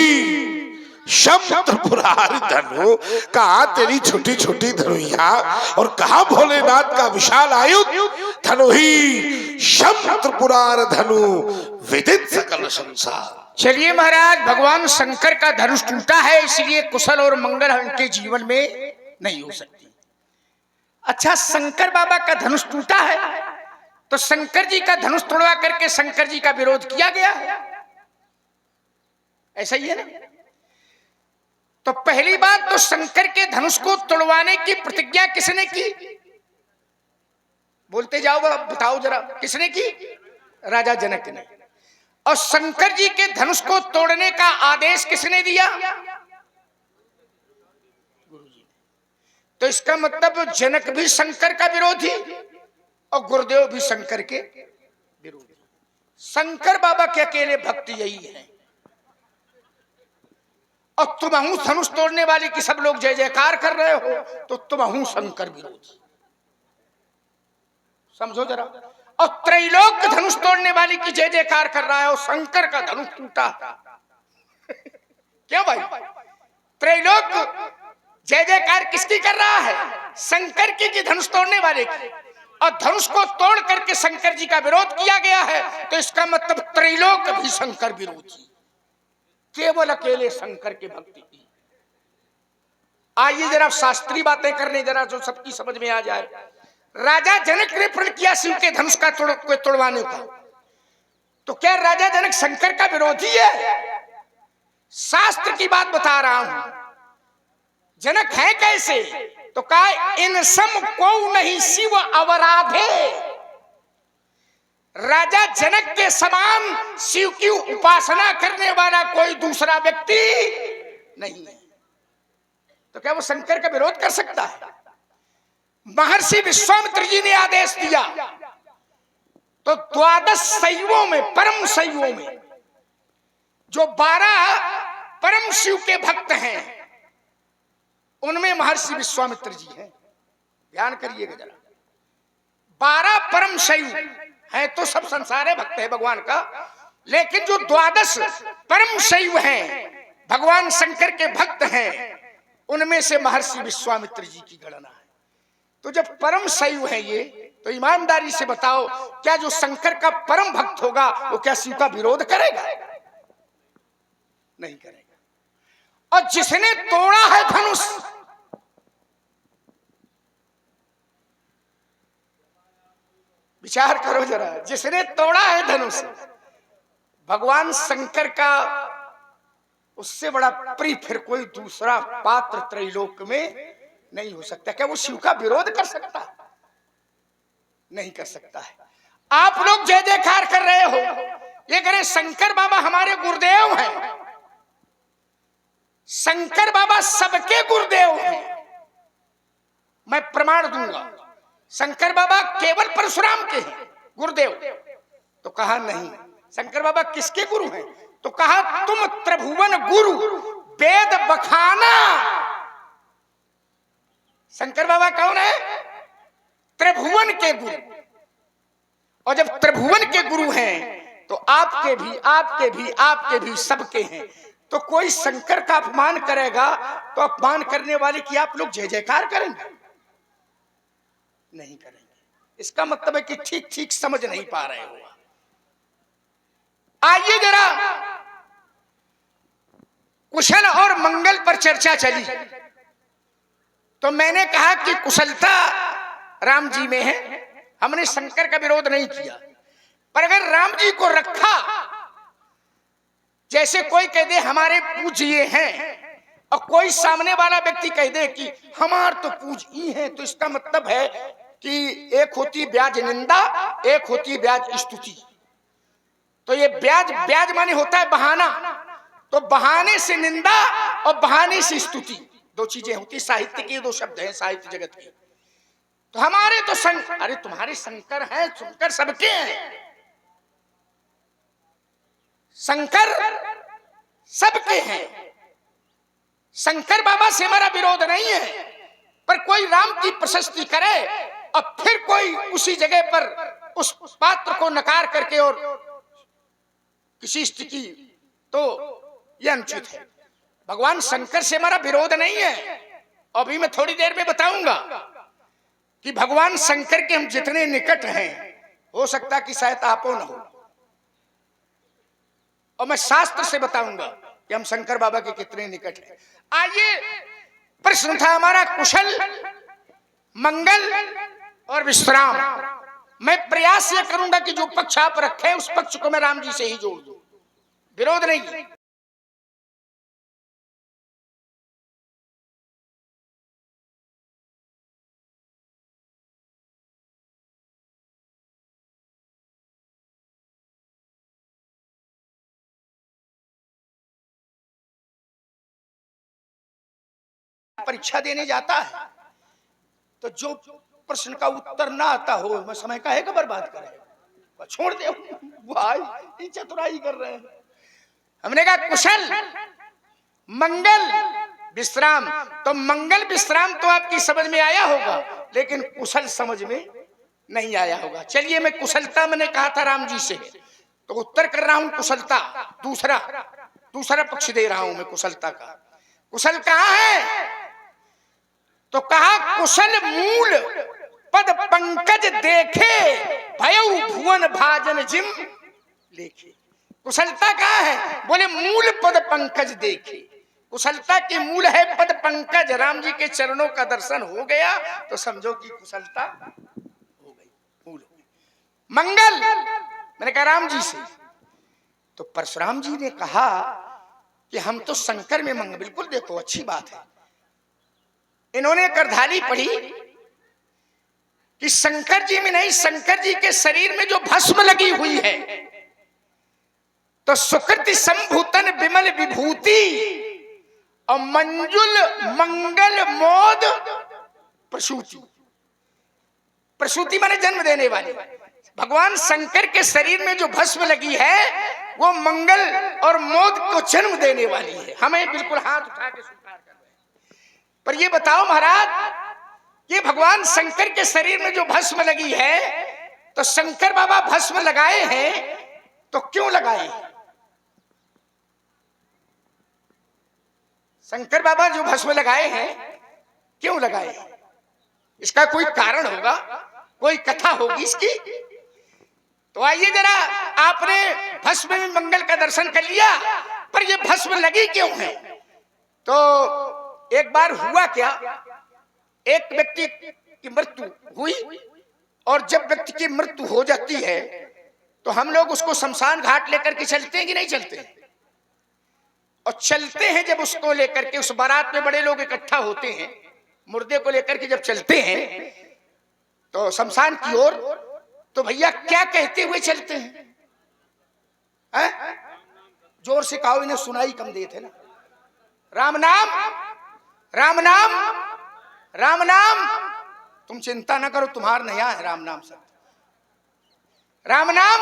शब्दपुरारी धनु। कहा तेरी छोटी छोटी धनुइया और कहा भोलेनाथ का विशाल आयुध। धनु ही शब्दपुरार धनु विदित सकल संसार। चलिए महाराज, भगवान शंकर का धनुष टूटा है, इसलिए कुशल और मंगल उनके जीवन में नहीं हो सकती। अच्छा, शंकर बाबा का धनुष टूटा है तो शंकर जी का धनुष तोड़वा करके शंकर जी का विरोध किया गया है, ऐसा ही है ना? तो पहली बात तो शंकर के धनुष को तोड़वाने की प्रतिज्ञा किसने की? बोलते जाओ, बताओ जरा, किसने की? राजा जनक ने। और शंकर जी के धनुष को तोड़ने का आदेश किसने दिया? गुरुजी। तो इसका मतलब जनक भी शंकर का विरोधी और गुरुदेव भी शंकर के विरोधी। शंकर बाबा के अकेले भक्त यही है। और तुम हूं धनुष तोड़ने वाले की सब लोग जय जयकार कर रहे हो, तो तुम हूं शंकर विरोधी। समझो जरा। और त्रैलोक धनुष तोड़ने वाली की जय जयकार कर रहा है और शंकर का धनुष टूटा। क्यों भाई? त्रैलोक जय जयकार किसकी कर रहा है? शंकर की धनुष तोड़ने वाले की। और धनुष को तोड़ करके शंकर जी का विरोध किया गया है, तो इसका मतलब त्रैलोक भी शंकर विरोधी, केवल अकेले शंकर के भक्ति की। आइए जरा शास्त्रीय बातें करने, जरा जो सबकी समझ में आ जाए। राजा जनक ने प्रण किया शिव के धनुष का तोड़वाने का, तो क्या राजा जनक शंकर का विरोधी है? शास्त्र की बात बता रहा हूं। जनक है कैसे? तो कहा इन सम को नहीं शिव अवराधे। राजा जनक के समान शिव की उपासना करने वाला कोई दूसरा व्यक्ति नहीं है। तो क्या वो शंकर का विरोध कर सकता है? महर्षि विश्वामित्र जी ने आदेश दिया, तो द्वादश शैवों में, परम शैवों में जो 12 परम शिव के भक्त हैं, उनमें महर्षि विश्वामित्र जी हैं। ध्यान करिएगा जरा। 12 परम शैव हैं तो सब संसार भक्त है भगवान का, लेकिन जो 12 परम शैव हैं, भगवान शंकर के भक्त हैं, उनमें से महर्षि विश्वामित्र जी की गणना है। तो जब परम शैव है ये, तो ईमानदारी से बताओ, क्या जो शंकर का परम भक्त होगा वो क्या शिव का विरोध करेगा? नहीं करेगा। और जिसने तोड़ा है धनुष, विचार करो जरा, जिसने तोड़ा है धनुष, भगवान शंकर का उससे बड़ा प्रिय फिर कोई दूसरा पात्र त्रैलोक में नहीं हो सकता। क्या वो शिव का विरोध कर सकता है? नहीं कर सकता है। आप लोग जय जयकार कर रहे हो, ये करें शंकर बाबा हमारे गुरुदेव हैं। शंकर बाबा सबके गुरुदेव हैं, मैं प्रमाण दूंगा। शंकर बाबा केवल परशुराम के हैं गुरुदेव। तो कहा नहीं, शंकर बाबा किसके गुरु हैं? तो कहा तुम त्रिभुवन गुरु वेद बखाना। शंकर बाबा कौन है? त्रिभुवन के गुरु। और जब त्रिभुवन के गुरु हैं, तो आपके भी, आपके भी, आपके भी, सबके हैं। तो कोई शंकर का अपमान करेगा, तो अपमान करने वाले की आप लोग जय जयकार करेंगे? नहीं करेंगे। इसका मतलब है कि ठीक ठीक समझ नहीं पा रहे हो। आइए जरा कुशल और मंगल पर चर्चा चली, तो मैंने कहा कि कुशलता राम जी में है, हमने शंकर का विरोध नहीं किया। पर अगर राम जी को रखा, जैसे कोई कह दे हमारे पूज्य हैं, और कोई सामने वाला व्यक्ति कह दे कि हमार तो पूज्य हैं, तो इसका मतलब है कि एक होती ब्याज निंदा, एक होती ब्याज स्तुति। तो ये ब्याज, ब्याज माने होता है बहाना, तो बहाने से निंदा और बहाने से स्तुति, दो चीजें होती। साहित्य की दो शब्द हैं साहित्य जगत के। तो हमारे तो शंकर, अरे तुम्हारे शंकर हैं, शंकर सबके हैं, शंकर सबके हैं। शंकर बाबा से हमारा विरोध नहीं है, पर कोई राम की प्रशस्ति करे और फिर कोई उसी जगह पर उस पात्र को नकार करके और किसी स्थिति, तो यह अनुचित है। भगवान शंकर से हमारा विरोध नहीं है। अभी मैं थोड़ी देर में बताऊंगा कि भगवान शंकर के हम जितने निकट हैं, हो सकता कि शायद आपो न हो, और मैं शास्त्र से बताऊंगा कि हम शंकर बाबा के कितने निकट हैं। आइए, प्रश्न था हमारा कुशल, मंगल और विश्राम। मैं प्रयास यह करूंगा कि जो पक्ष आप रखे उस पक्ष को मैं राम जी से ही जोड़ दूं, विरोध नहीं। परीक्षा देने जाता है, तो जो प्रश्न का उत्तर ना आता हो, मैं समय का है कि बर्बाद करे। छोड़ दे भाई, ये चतुराई कर रहे हैं। हमने कहा कुशल मंगल विश्राम, तो मंगल विश्राम तो आपकी समझ में आया होगा, लेकिन कुशल समझ में नहीं आया होगा। चलिए मैं कुशलता मैंने कहा था राम जी से, तो उत्तर कर रहा हूं कुशलता, दूसरा पक्ष दे रहा हूं मैं कुशलता का। कुशल कहाँ है? तो कहा कुशल मूल पद पंकज देखे, भयउ भुवन भाजन जिम लेखे। कुशलता कहाँ है? बोले मूल पद पंकज देखे। कुशलता के मूल है पद पंकज, राम जी के चरणों का दर्शन हो गया तो समझो कि कुशलता हो गई, मूल हो गई। मंगल मैंने कहा राम जी से, तो परशुराम जी ने कहा कि हम तो शंकर में मंगल, बिल्कुल देखो अच्छी बात है। इन्होंने करधाली पढ़ी कि शंकर जी में नहीं, शंकर जी के शरीर में जो भस्म लगी हुई है, तो सुकृति संभूतन विमल विभूति और मंजुल मंगल मोद प्रसूति। प्रसूति माने जन्म देने वाली। भगवान शंकर के शरीर में जो भस्म लगी है वो मंगल और मोद को जन्म देने वाली है। हमें बिल्कुल हाथ उठा के स्वीकार कर रहे हैं। पर ये बताओ महाराज, ये भगवान शंकर के शरीर में जो भस्म लगी है, तो शंकर बाबा भस्म लगाए हैं तो क्यों लगाए? शंकर बाबा जो भस्म लगाए हैं क्यों लगाए? इसका कोई कारण होगा, कोई कथा होगी इसकी। तो आइए जरा, आपने भस्म में मंगल का दर्शन कर लिया, पर ये भस्म लगी क्यों है? तो एक बार हुआ क्या, एक व्यक्ति की मृत्यु हुई, और जब व्यक्ति की मृत्यु हो जाती है तो हम लोग उसको शमशान घाट लेकर के चलते हैं कि नहीं चलते? और चलते हैं जब उसको लेकर के, उस बारात में बड़े लोग इकट्ठा होते हैं, मुर्दे को लेकर के जब चलते हैं तो शमशान की ओर, तो भैया क्या कहते हुए चलते हैं? जोर से कहो, इन्हें सुनाई कम देते ना। राम नाम, राम नाम, राम नाम। तुम चिंता ना करो, तुम्हारा नया है राम नाम सत्य, राम नाम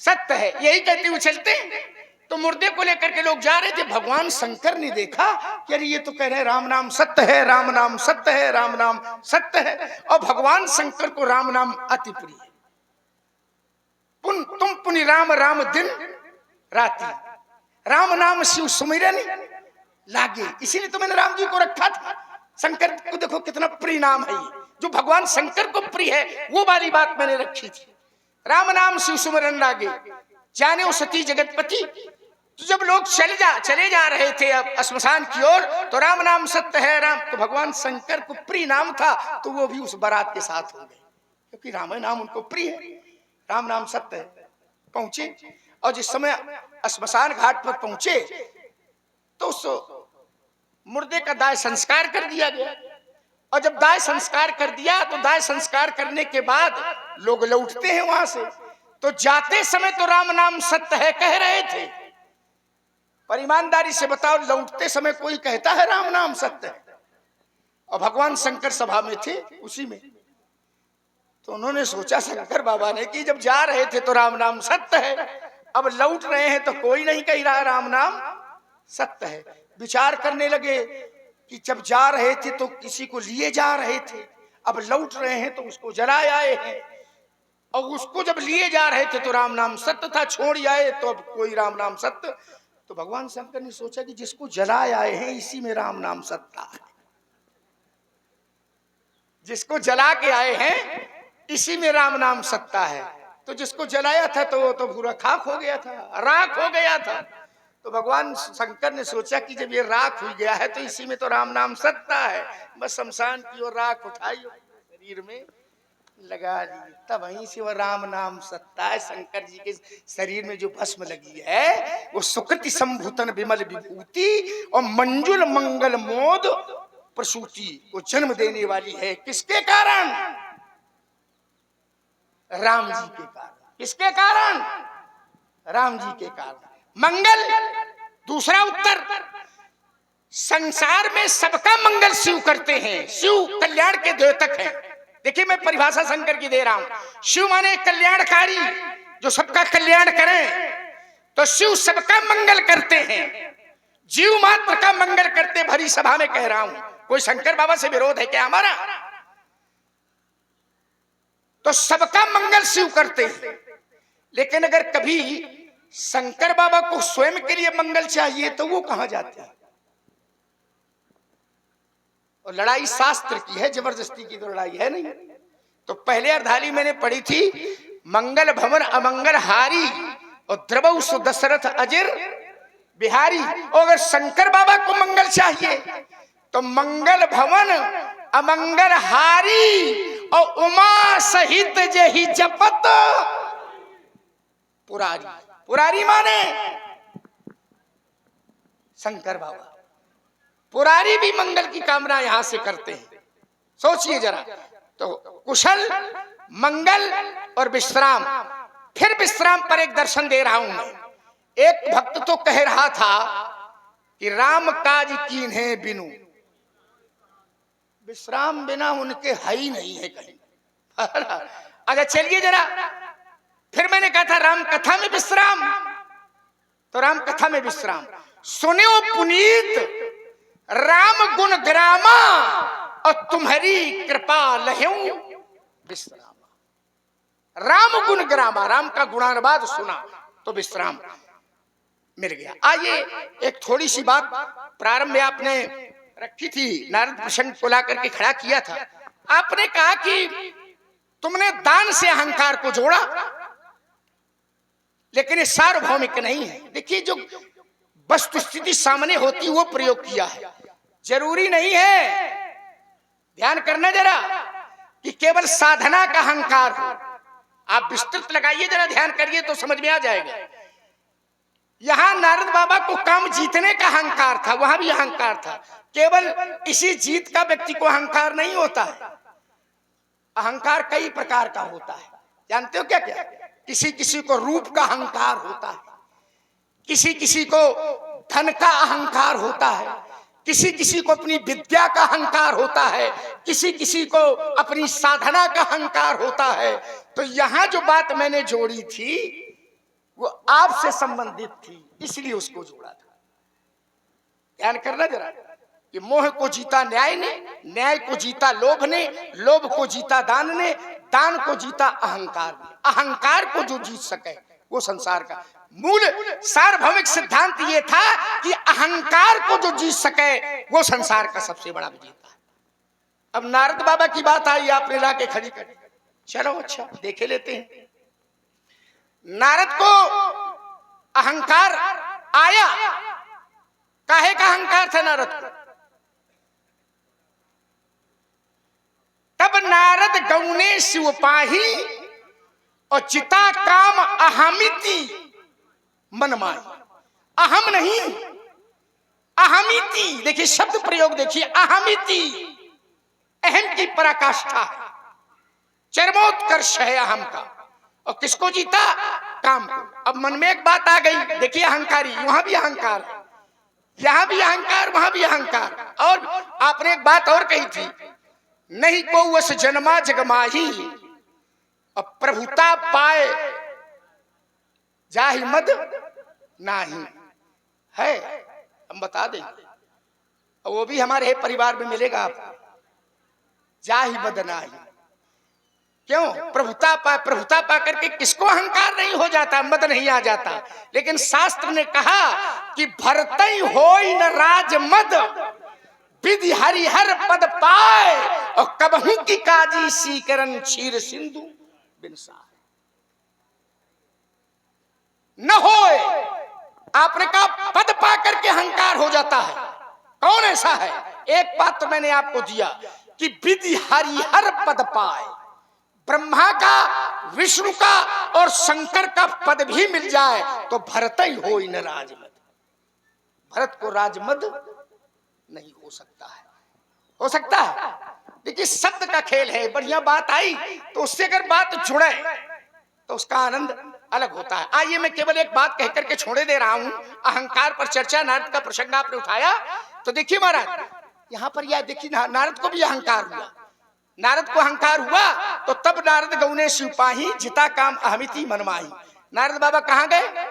सत्य है, यही कहते हुए चलते हैं। तो मुर्दे को लेकर के लोग जा रहे थे, भगवान शंकर ने देखा कि अरे ये तो कह रहे राम नाम सत्य है, राम नाम सत्य है, राम नाम सत्य है। और भगवान शंकर को राम नाम अति प्रिय है। तुम पुनि राम राम दिन राति, राम नाम शिव सुमिरन लागे। इसीलिए तो मैंने राम जी को रखा था। शंकर को देखो कितना प्रिय नाम है ये, जो भगवान शंकर को प्रिय है, वो वाली बात मैंने रखी थी। राम नाम शिव सुमिरन लागे, जाने वो सती जगतपति। तो जब लोग चले जा रहे थे अब श्मशान की ओर, तो राम नाम सत्य है, राम, तो भगवान शंकर को प्रिय नाम था, तो वो भी उस बारात के साथ हो गए, क्योंकि राम नाम उनको प्रिय है, राम नाम सत्य है। पहुंचे, और जिस समय श्मशान घाट पर पहुंचे तो उस मुर्दे का दाह संस्कार कर दिया गया। और जब दाह संस्कार कर दिया, तो दाह संस्कार करने के बाद लोग लौटते हैं वहां से, तो जाते समय तो राम नाम सत्य है कह रहे थे, पर ईमानदारी से बताओ, लौटते समय कोई कहता है राम नाम सत्य है? और भगवान शंकर सभा में थे उसी में, तो उन्होंने सोचा शंकर बाबा ने कि जब जा रहे थे तो राम नाम सत्य है, अब लौट रहे हैं तो कोई नहीं कह रहा राम नाम सत्य है। विचार करने लगे कि जब जा रहे थे तो किसी को लिए जा रहे थे, अब लौट रहे हैं तो उसको जलाए आए हैं, और उसको जब लिए जा रहे थे तो राम नाम सत्य था, छोड़ आए तो अब कोई राम नाम सत्य। तो भगवान शंकर ने सोचा कि जिसको जलाए आए हैं इसी में राम नाम सत्ता है, जिसको जला के आए हैं इसी में राम नाम सत्ता है। तो जिसको जलाया था तो वो तो पूरा खाक हो गया था, राख हो गया था। तो भगवान शंकर ने सोचा कि जब ये राख हो गया है तो इसी में तो राम नाम सत्ता है, बस शमशान की ओर राख उठाई शरीर में लगा ली, तब वहीं से वो राम नाम सत्ता है। शंकर जी के शरीर में जो भस्म लगी है वो सुकृति संभूतन विमल विभूति और मंजुल मंगल मोद प्रसूति को जन्म देने वाली है। किसके कारण? राम जी के कारण। किसके कारण? राम जी के कारण। मंगल, दूसरा उत्तर, संसार में सबका मंगल शिव करते हैं, शिव कल्याण के द्योतक हैं, देखिए मैं परिभाषा शंकर की दे रहा हूं। शिव माने कल्याणकारी, जो सबका कल्याण करें। तो शिव सबका मंगल करते हैं, जीव मात्र का मंगल करते। भरी सभा में कह रहा हूं, कोई शंकर बाबा से विरोध है क्या हमारा? तो सबका मंगल शिव करते हैं। लेकिन अगर कभी शंकर बाबा को स्वयं के लिए मंगल चाहिए तो वो कहां जाते हैं? और लड़ाई शास्त्र की है, जबरदस्ती की तो लड़ाई है नहीं। तो पहले अर्धाली मैंने पढ़ी थी, मंगल भवन अमंगल हारी और द्रवौ सु दशरथ अजिर बिहारी। और अगर शंकर बाबा को मंगल चाहिए तो मंगल भवन अमंगल हारी और उमा सहित जही जपत पुरारी। पुरारी माने शंकर बाबा। पुरारी भी मंगल की कामना यहां से करते हैं। सोचिए जरा। तो कुशल, मंगल और विश्राम। फिर विश्राम पर एक दर्शन दे रहा हूं मैं। एक भक्त तो कह रहा था कि राम काज कीन्हे बिनु, विश्राम बिना उनके है ही नहीं है कहीं। अच्छा चलिए जरा, फिर मैंने कहा था राम कथा में विश्राम, तो राम कथा में विश्राम। सुनो पुनीत राम गुण ग्रामा और तुम्हारी कृपा लह्यू विश्राम। राम गुण ग्रामा, राम का गुणानुवाद सुना तो विश्राम मिल गया। आइए एक थोड़ी सी बात प्रारंभ में आपने रखी थी, नारद प्रसंग को ला करके खड़ा किया था। आपने कहा कि तुमने दान से अहंकार को जोड़ा, लेकिन ये सार्वभौमिक नहीं है। देखिए जो वस्तु स्थिति सामने होती वो प्रयोग किया है, जरूरी नहीं है। ध्यान करना जरा कि केवल साधना का अहंकार हो। आप विस्तृत लगाइए जरा, ध्यान करिए तो समझ में आ जाएगा। यहां नारद बाबा को काम जीतने का अहंकार था, वहां भी अहंकार था। केवल इसी जीत का व्यक्ति को अहंकार नहीं होता है। अहंकार कई प्रकार का होता है, जानते हो क्या क्या? किसी किसी को रूप का अहंकार होता है, किसी किसी को धन का अहंकार होता है, किसी किसी को अपनी विद्या का अहंकार होता है, किसी किसी को अपनी साधना का अहंकार होता है। तो यहां जो बात मैंने जोड़ी थी वो आपसे संबंधित थी, इसलिए उसको जोड़ा था। ध्यान करना जरा कि मोह को जीता न्याय ने, न्याय को जीता लोभ ने, लोभ को जीता दान ने, दान को जीता अहंकार ने। अहंकार को जो जीत सके वो संसार का मूल सार्वभौमिक सिद्धांत ये था कि अहंकार को जो जीत सके वो संसार का सबसे बड़ा विजेता है। अब नारद बाबा की बात आई, आपने लाके खड़ी कर। चलो अच्छा देखे लेते हैं। नारद को अहंकार आया, काहे का अहंकार था नारद को? तब नारद गौने शिव पाही और चिता काम अहमिति मन माई। अहम नहीं, अहमिति। देखिए शब्द प्रयोग देखिए, अहमिति अहम की पराकाष्ठा है, चरमोत्कर्ष है अहम का। और किसको जीता? काम को। अब मन में एक बात आ गई, देखिए अहंकारी, वहां भी अहंकार है, यहां भी अहंकार, वहां भी अहंकार। और आपने एक बात और कही थी, नहीं को वस जन्मा जगमाही और प्रभुता पाए जाहि मद नाही है। हम बता दें, और वो भी हमारे परिवार में मिलेगा आपको, जाहि मद नाही। क्यों? प्रभुता पा, प्रभुता पा करके किसको अहंकार नहीं हो जाता, मद नहीं आ जाता। लेकिन शास्त्र ने कहा कि भरतई होई न राज मद विधि हरिहर पद पाए और कबहू की काजी सीकरन क्षीर सिंधु बिनसा न होए। आपने कहा पद पा करके अहंकार हो जाता है। कौन ऐसा है? एक बात तो मैंने आपको दिया कि विधि हरिहर पद पाए, ब्रह्मा का, विष्णु का और शंकर का पद भी मिल जाए तो भरत ही हो न राजमद। भरत को राजमद नहीं हो सकता है। हो सकता है? देखिए शब्द का खेल है। बढ़िया बात आई तो उससे अगर बात जुड़े तो उसका आनंद अलग होता है। आइए मैं केवल एक बात कह करके छोड़े दे रहा हूं। अहंकार पर चर्चा, नारद का प्रसंग आपने उठाया तो देखिए महाराज, यहां पर यह देखिए नारद को भी अहंकार हुआ। नारद को अहंकार हुआ तो तब नारद गौने सिपाही जिता काम अहमिति मनमाही। नारद बाबा कहाँ गए?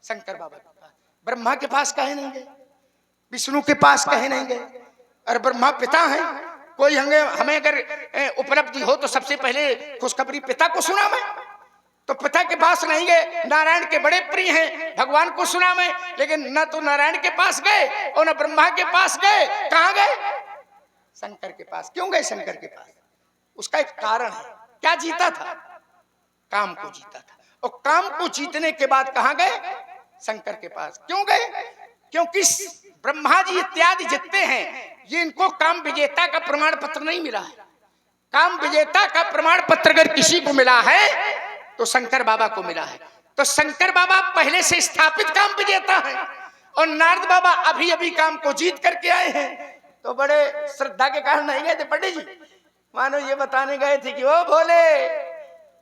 शंकर बाबा के पास। ब्रह्मा के पास कहे नहीं गए, विष्णु के पास कहे नहीं गए। और ब्रह्मा पिता है, कोई हमें अगर उपलब्धि हो तो सबसे पहले खुशखबरी पिता को सुना मैं। तो पिता के पास नहीं गए, नारायण के बड़े प्रिय हैं, भगवान को सुना मैं, लेकिन न तो नारायण के पास गए और न ब्रह्मा के पास गए। कहाँ गए? शंकर के पास। क्यों गए शंकर के पास? उसका एक कारण है। क्या जीता था? काम को जीता था। और काम को जीतने के बाद कहाँ गए? शंकर के पास। क्यों गए? क्योंकि ब्रह्मा जी इत्यादि जितने हैं ये इनको काम विजेता का प्रमाण पत्र नहीं मिला है। काम विजेता का प्रमाण पत्र अगर किसी को मिला है तो शंकर बाबा को मिला है। तो शंकर बाबा पहले से स्थापित काम विजेता है और नारद बाबा अभी अभी काम को जीत करके आए हैं। तो बड़े श्रद्धा के कारण नहीं गए थे पंडित जी, मानो ये बताने गए थे कि ओ भोले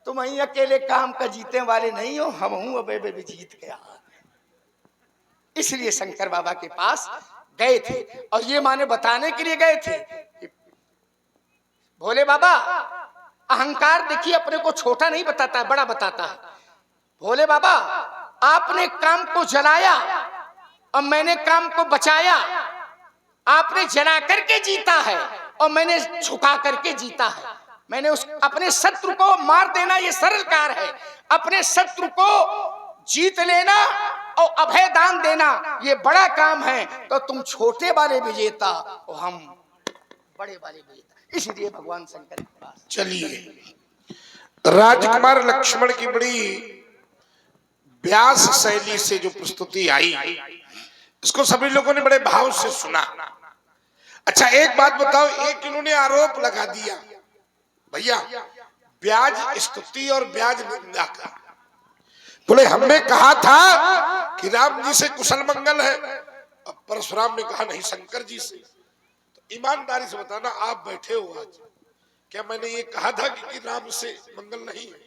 तुम ही अकेले काम का जीतने वाले नहीं हो, हम हूं अब भी जीत गया। इसलिए शंकर बाबा के पास गए थे और ये माने बताने के लिए गए थे कि भोले बाबा, अहंकार देखिए अपने को छोटा नहीं बताता है, बड़ा बताता है। भोले बाबा आपने काम को जलाया और मैंने काम को बचाया। आपने जला करके जीता है और मैंने झुका करके जीता है। मैंने उस अपने शत्रु को मार देना ये सरल कार्य है, अपने शत्रु को जीत लेना और अभय दान देना ये बड़ा काम है। तो तुम छोटे वाले विजेता और हम बड़े वाले विजेता। इसलिए भगवान शंकर के पास। चलिए, राजकुमार लक्ष्मण की बड़ी व्यास शैली से जो प्रस्तुति आई, इसको सभी लोगों ने बड़े भाव से सुना। अच्छा एक बात बताओ, एक इन्होंने आरोप लगा दिया भैया ब्याज स्तुति और ब्याज निंदा का। बोले हमने कहा था कि राम जी से कुशल मंगल है, अब परशुराम ने कहा नहीं शंकर जी से। तो ईमानदारी से बताना, आप बैठे हो आज, क्या मैंने ये कहा था कि राम से मंगल नहीं है?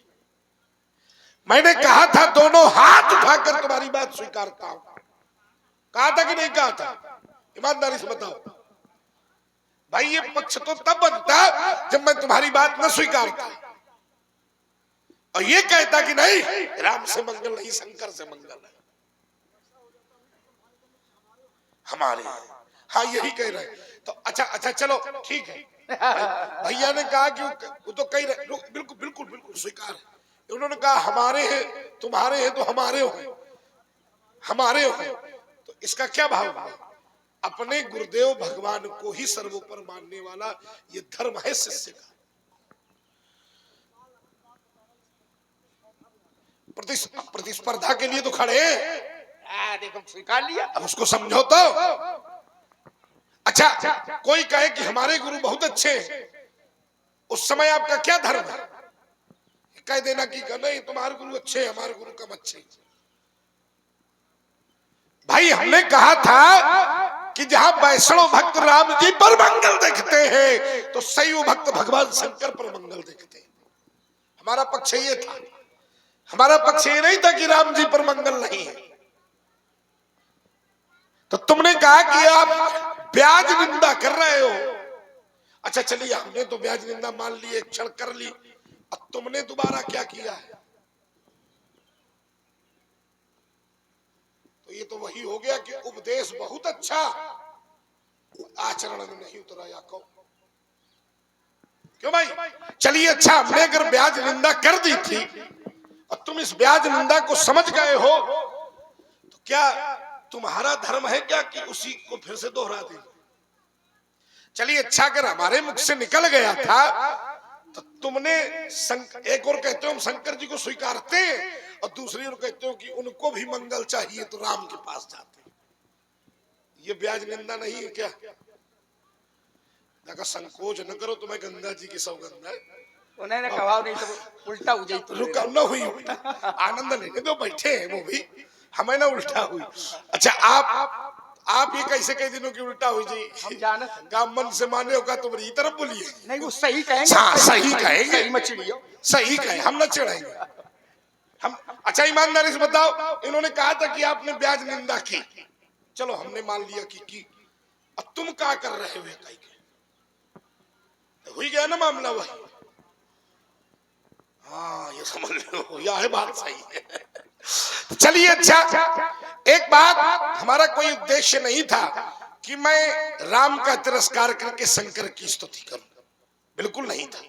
मैंने कहा था दोनों हाथ उठाकर तुम्हारी बात स्वीकारता हूं। कहा था कि नहीं कहा था? ईमानदारी से बताओ भाई। ये पक्ष तो तब बनता जब मैं तुम्हारी बात न स्वीकारता और ये कहता कि नहीं राम से मंगल नहीं शंकर से मंगल है हमारे। हाँ यही कह रहे। तो अच्छा चलो ठीक है। भैया ने कहा कि वो तो कह रहे, बिल्कुल बिल्कुल बिल्कुल स्वीकार है। उन्होंने कहा हमारे हैं, तुम्हारे हैं तो हमारे हो, हमारे हो। तो इसका क्या भाव हुआ? अपने गुरुदेव भगवान को ही सर्वोपर मानने वाला ये धर्म है शिष्य का। प्रतिस्पर्धा के लिए तो खड़े हैं। देखो स्वीकार लिया, अब उसको समझो तो। अच्छा कोई कहे कि हमारे गुरु बहुत अच्छे हैं, उस समय आपका क्या धर्म है? कह देना कि नहीं तुम्हारे गुरु अच्छे हैं, हमारे गुरु कम अच्छे। भाई हमने कहा था कि जहां वैष्णव भक्त राम जी पर मंगल देखते हैं तो शैव भक्त भगवान शंकर पर मंगल देखते हैं। हमारा पक्ष ये था, हमारा पक्ष ये नहीं था कि राम जी पर मंगल नहीं है। तो तुमने कहा कि आप ब्याज निंदा कर रहे हो। अच्छा चलिए हमने तो ब्याज निंदा मान ली, एक क्षण कर ली। अब तुमने दोबारा क्या किया है? तो ये तो वही हो गया कि उपदेश बहुत अच्छा, आचरण में नहीं उतरा। या कहो क्यों भाई? चलिए अच्छा हमने अगर ब्याज निंदा कर दी थी और तुम इस ब्याज निंदा को समझ गए हो तो क्या तुम्हारा धर्म है क्या कि उसी को फिर से दोहरा दें? चलिए अच्छा अगर हमारे मुख से निकल गया था तो तुमने एक और कहते हो हम शंकर जी को स्वीकारते हैं और दूसरी ओर कहते हो कि उनको भी मंगल चाहिए तो राम के पास जाते हैं। ये ब्याज निंदा नहीं है क्या? संकोच न करो, तुम्हें गंगा जी की सौगंध है। उन्होंने कहा नहीं तो उल्टा हो जाए। रुका न हुई उल्टा, आनंद लेने दो, बैठे हैं वो भी, हमें ना उल्टा हुई। अच्छा आप ये कैसे कह दिनों की उल्टा हुई जी? हम जानत काम मन से माने होगा तुम ये तरफ बोलिए। नहीं वो सही कहेंगे, सही कहेंगे, सही मछलियों सही कहे, हम न चिढ़ाएंगे हम। अच्छा ईमानदारी से बताओ, इन्होंने कहा था कि आपने ब्याज निंदा की, चलो हमने मान लिया कि अब तुम क्या कर रहे हो? हुई गया ना मामला वही। हाँ ये समझ लो, यह है बात सही है। चलिए अच्छा, एक बात, हमारा कोई उद्देश्य नहीं था कि मैं राम का तिरस्कार करके शंकर की स्तुति करूं, बिल्कुल नहीं था।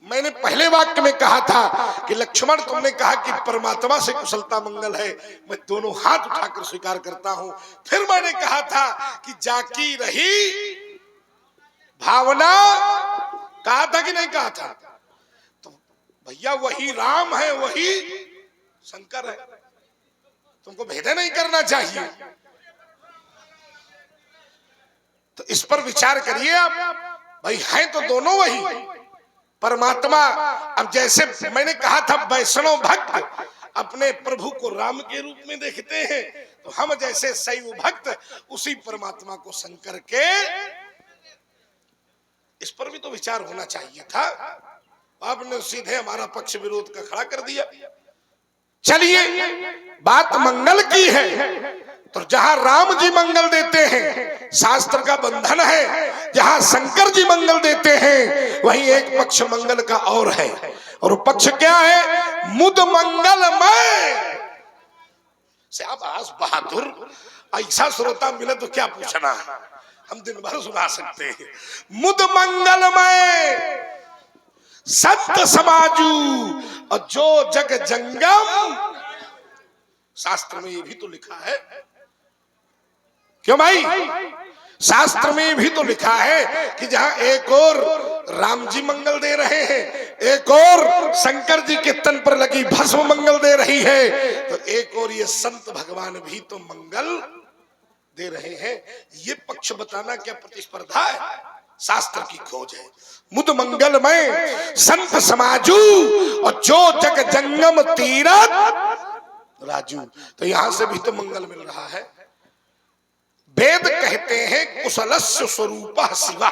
मैंने पहले वाक्य में कहा था कि लक्ष्मण तुमने कहा कि परमात्मा से कुशलता मंगल है, मैं दोनों हाथ उठाकर स्वीकार करता हूं। फिर मैंने कहा था कि जाकी रही भावना, कहा था कि नहीं कहा था? तो भैया वही राम है, वही शंकर है, तुमको भेद नहीं करना चाहिए। तो इस पर विचार करिए आप, भाई हैं तो दोनों वही परमात्मा। अब जैसे मैंने कहा था वैष्णव भक्त अपने प्रभु को राम के रूप में देखते हैं, तो हम जैसे शैव भक्त उसी परमात्मा को शंकर के, इस पर भी तो विचार होना चाहिए था। आपने सीधे हमारा पक्ष विरोध का खड़ा कर दिया। चलिए बात मंगल की है, तो जहां राम जी मंगल देते हैं शास्त्र का बंधन है, जहां शंकर जी मंगल देते हैं वहीं एक पक्ष मंगल का और है, और पक्ष क्या है? मुद मंगलमय। शाबाश बहादुर, ऐसा श्रोता मिले तो क्या पूछना, हम दिन भर सुना सकते हैं। मुद मंगलमय सत्य समाजू और जो जग जंगम, शास्त्र में ये भी तो लिखा है, क्यों भाई? शास्त्र में भी तो लिखा है कि जहां एक और राम जी मंगल दे रहे हैं, एक और शंकर जी के तन पर लगी भस्म मंगल दे रही है, तो एक और ये संत भगवान भी तो मंगल दे रहे हैं। ये पक्ष बताना क्या प्रतिस्पर्धा है? शास्त्र की खोज है। मुद मंगलमय संत समाजू और जो जग जंगम तीरथ राजू, तो यहां से भी तो मंगल मिल रहा है। वेद कहते हैं कुशलस्य स्वरूपः शिवा,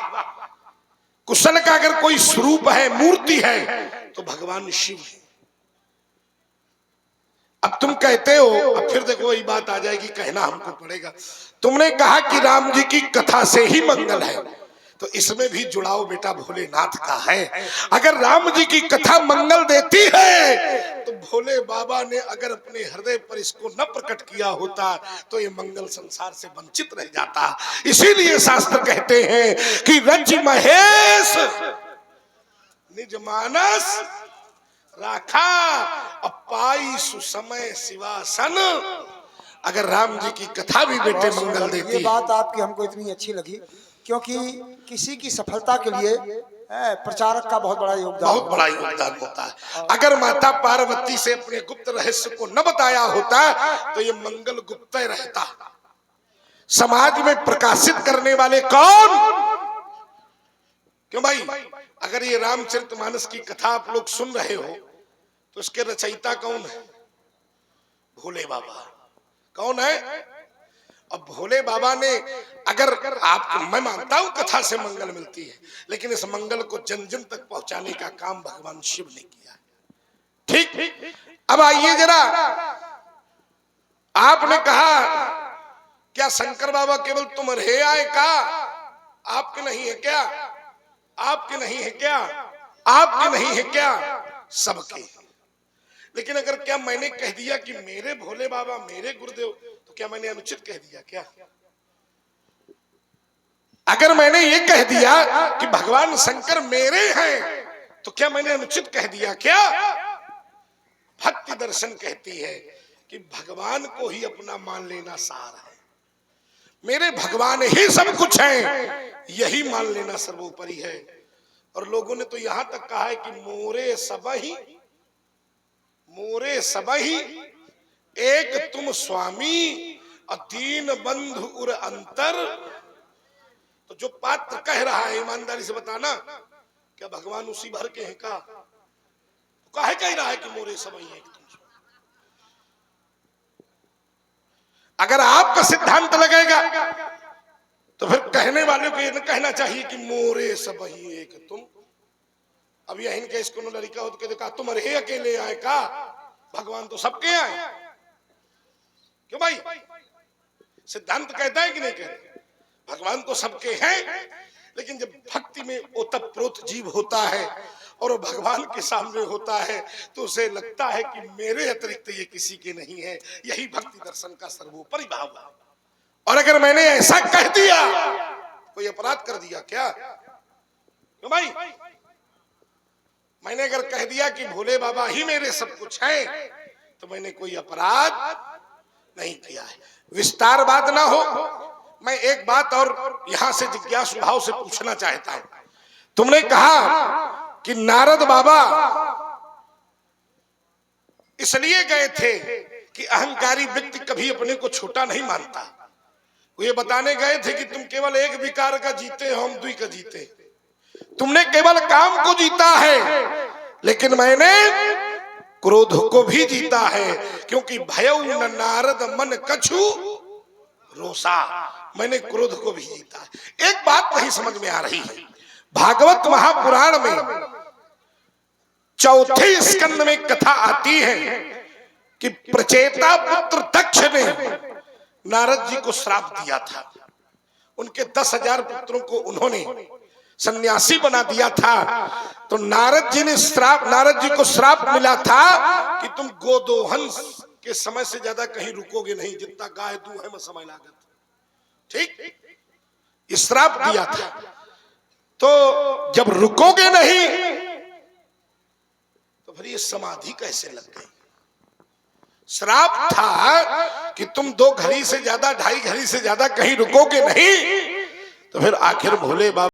कुशल का अगर कोई स्वरूप है, मूर्ति है, तो भगवान शिव है। अब तुम कहते हो, अब फिर देखो वही बात आ जाएगी, कहना हमको पड़ेगा। तुमने कहा कि राम जी की कथा से ही मंगल है, तो इसमें भी जुड़ाव बेटा भोलेनाथ का है। अगर राम जी की कथा मंगल देती है, तो भोले बाबा ने अगर अपने हृदय पर इसको न प्रकट किया होता तो ये मंगल संसार से वंचित रह जाता। इसीलिए शास्त्र कहते हैं कि रंज महेश निज मानस राखा अपाई सुसमय शिवासन। अगर राम जी की कथा भी बेटे मंगल देती, ये बात आपकी हमको इतनी अच्छी लगी, क्योंकि किसी की सफलता के लिए प्रचारक का बहुत बड़ा योगदान होता है। अगर माता पार्वती से अपने गुप्त रहस्य को न बताया होता तो ये मंगल गुप्त रहता। समाज में प्रकाशित करने वाले कौन? क्यों भाई? अगर ये रामचरितमानस की कथा आप लोग सुन रहे हो तो इसके रचयिता कौन है? भोले बाबा। कौन है? अब भोले बाबा ने, अगर आप, मैं मानता हूं कथा से मंगल मिलती है, लेकिन इस मंगल को जन जन तक पहुंचाने का काम भगवान शिव ने किया। ठीक, अब आइए जरा, आपने कहा क्या शंकर बाबा केवल तुम्हारे आए का? आपके नहीं है क्या? आपके नहीं है क्या? आपके नहीं है क्या? सबके। लेकिन अगर क्या मैंने कह दिया कि मेरे भोले बाबा, मेरे गुरुदेव, तो क्या मैंने अनुचित कह दिया क्या? अगर मैंने ये कह दिया कि भगवान शंकर मेरे हैं, तो क्या मैंने अनुचित कह दिया क्या? भक्ति दर्शन कहती है कि भगवान को ही अपना मान लेना सार है। मेरे भगवान ही सब कुछ है, यही मान लेना सर्वोपरि है। और लोगों ने तो यहां तक कहा है कि मोरे सबही एक तुम स्वामी अतीन बंधु उर अंतर। तो जो पात्र कह रहा है, ईमानदारी से बताना, क्या भगवान उसी भर के हैं का? तो काहे कह रहा है कि मोरे सबही एक तुम? अगर आपका सिद्धांत लगेगा तो फिर कहने वाले को ये कहना चाहिए कि मोरे सबही एक तुम। अब यह इनके इसको लड़का हो तो देखा तुम अरे अकेले आए का? भगवान तो सबके आए। क्यों भाई? सिद्धांत कहता है कि नहीं कहता? भगवान तो सबके हैं, लेकिन जब भक्ति में ओतप्रोत जीव होता है और वो भगवान के सामने होता है तो उसे लगता है कि मेरे अतिरिक्त ये किसी के नहीं है। यही भक्ति दर्शन का सर्वोपरि भाव है। और अगर मैंने ऐसा कह दिया, कोई अपराध कर दिया क्या? क्यों भाई? मैंने अगर कह दिया कि भोले बाबा ही मेरे सब कुछ हैं, तो मैंने कोई अपराध नहीं किया है। विस्तार बात ना हो, मैं एक बात और यहां से जिज्ञासु भाव से पूछना चाहता हूं। तुमने कहा कि नारद बाबा इसलिए गए थे कि अहंकारी व्यक्ति कभी अपने को छोटा नहीं मानता। वो ये बताने गए थे कि तुम केवल एक विकार का जीते हो, हम दुई का जीते। तुमने केवल काम को जीता है, लेकिन मैंने क्रोध को भी जीता है, क्योंकि भयउ न नारद मन कछु रोसा। मैंने क्रोध को भी जीता। एक बात नहीं समझ में आ रही है। भागवत महापुराण में चौथे स्कंद में कथा आती है कि प्रचेता पुत्र दक्ष ने नारद जी को श्राप दिया था। उनके 10,000 पुत्रों को उन्होंने सन्यासी बना दिया था। तो नारद जी को श्राप मिला था कि तुम गोदोहन के समय से ज्यादा कहीं रुकोगे नहीं, जितना गाय दूह है समय लागत। ठीक, ये श्राप दिया था। तो जब रुकोगे नहीं तो फिर ये समाधि कैसे लग गई? श्राप था कि तुम 2 घड़ी से ज्यादा, 2.5 घड़ी से ज्यादा कहीं रुकोगे नहीं, तो फिर आखिर भोले बाबा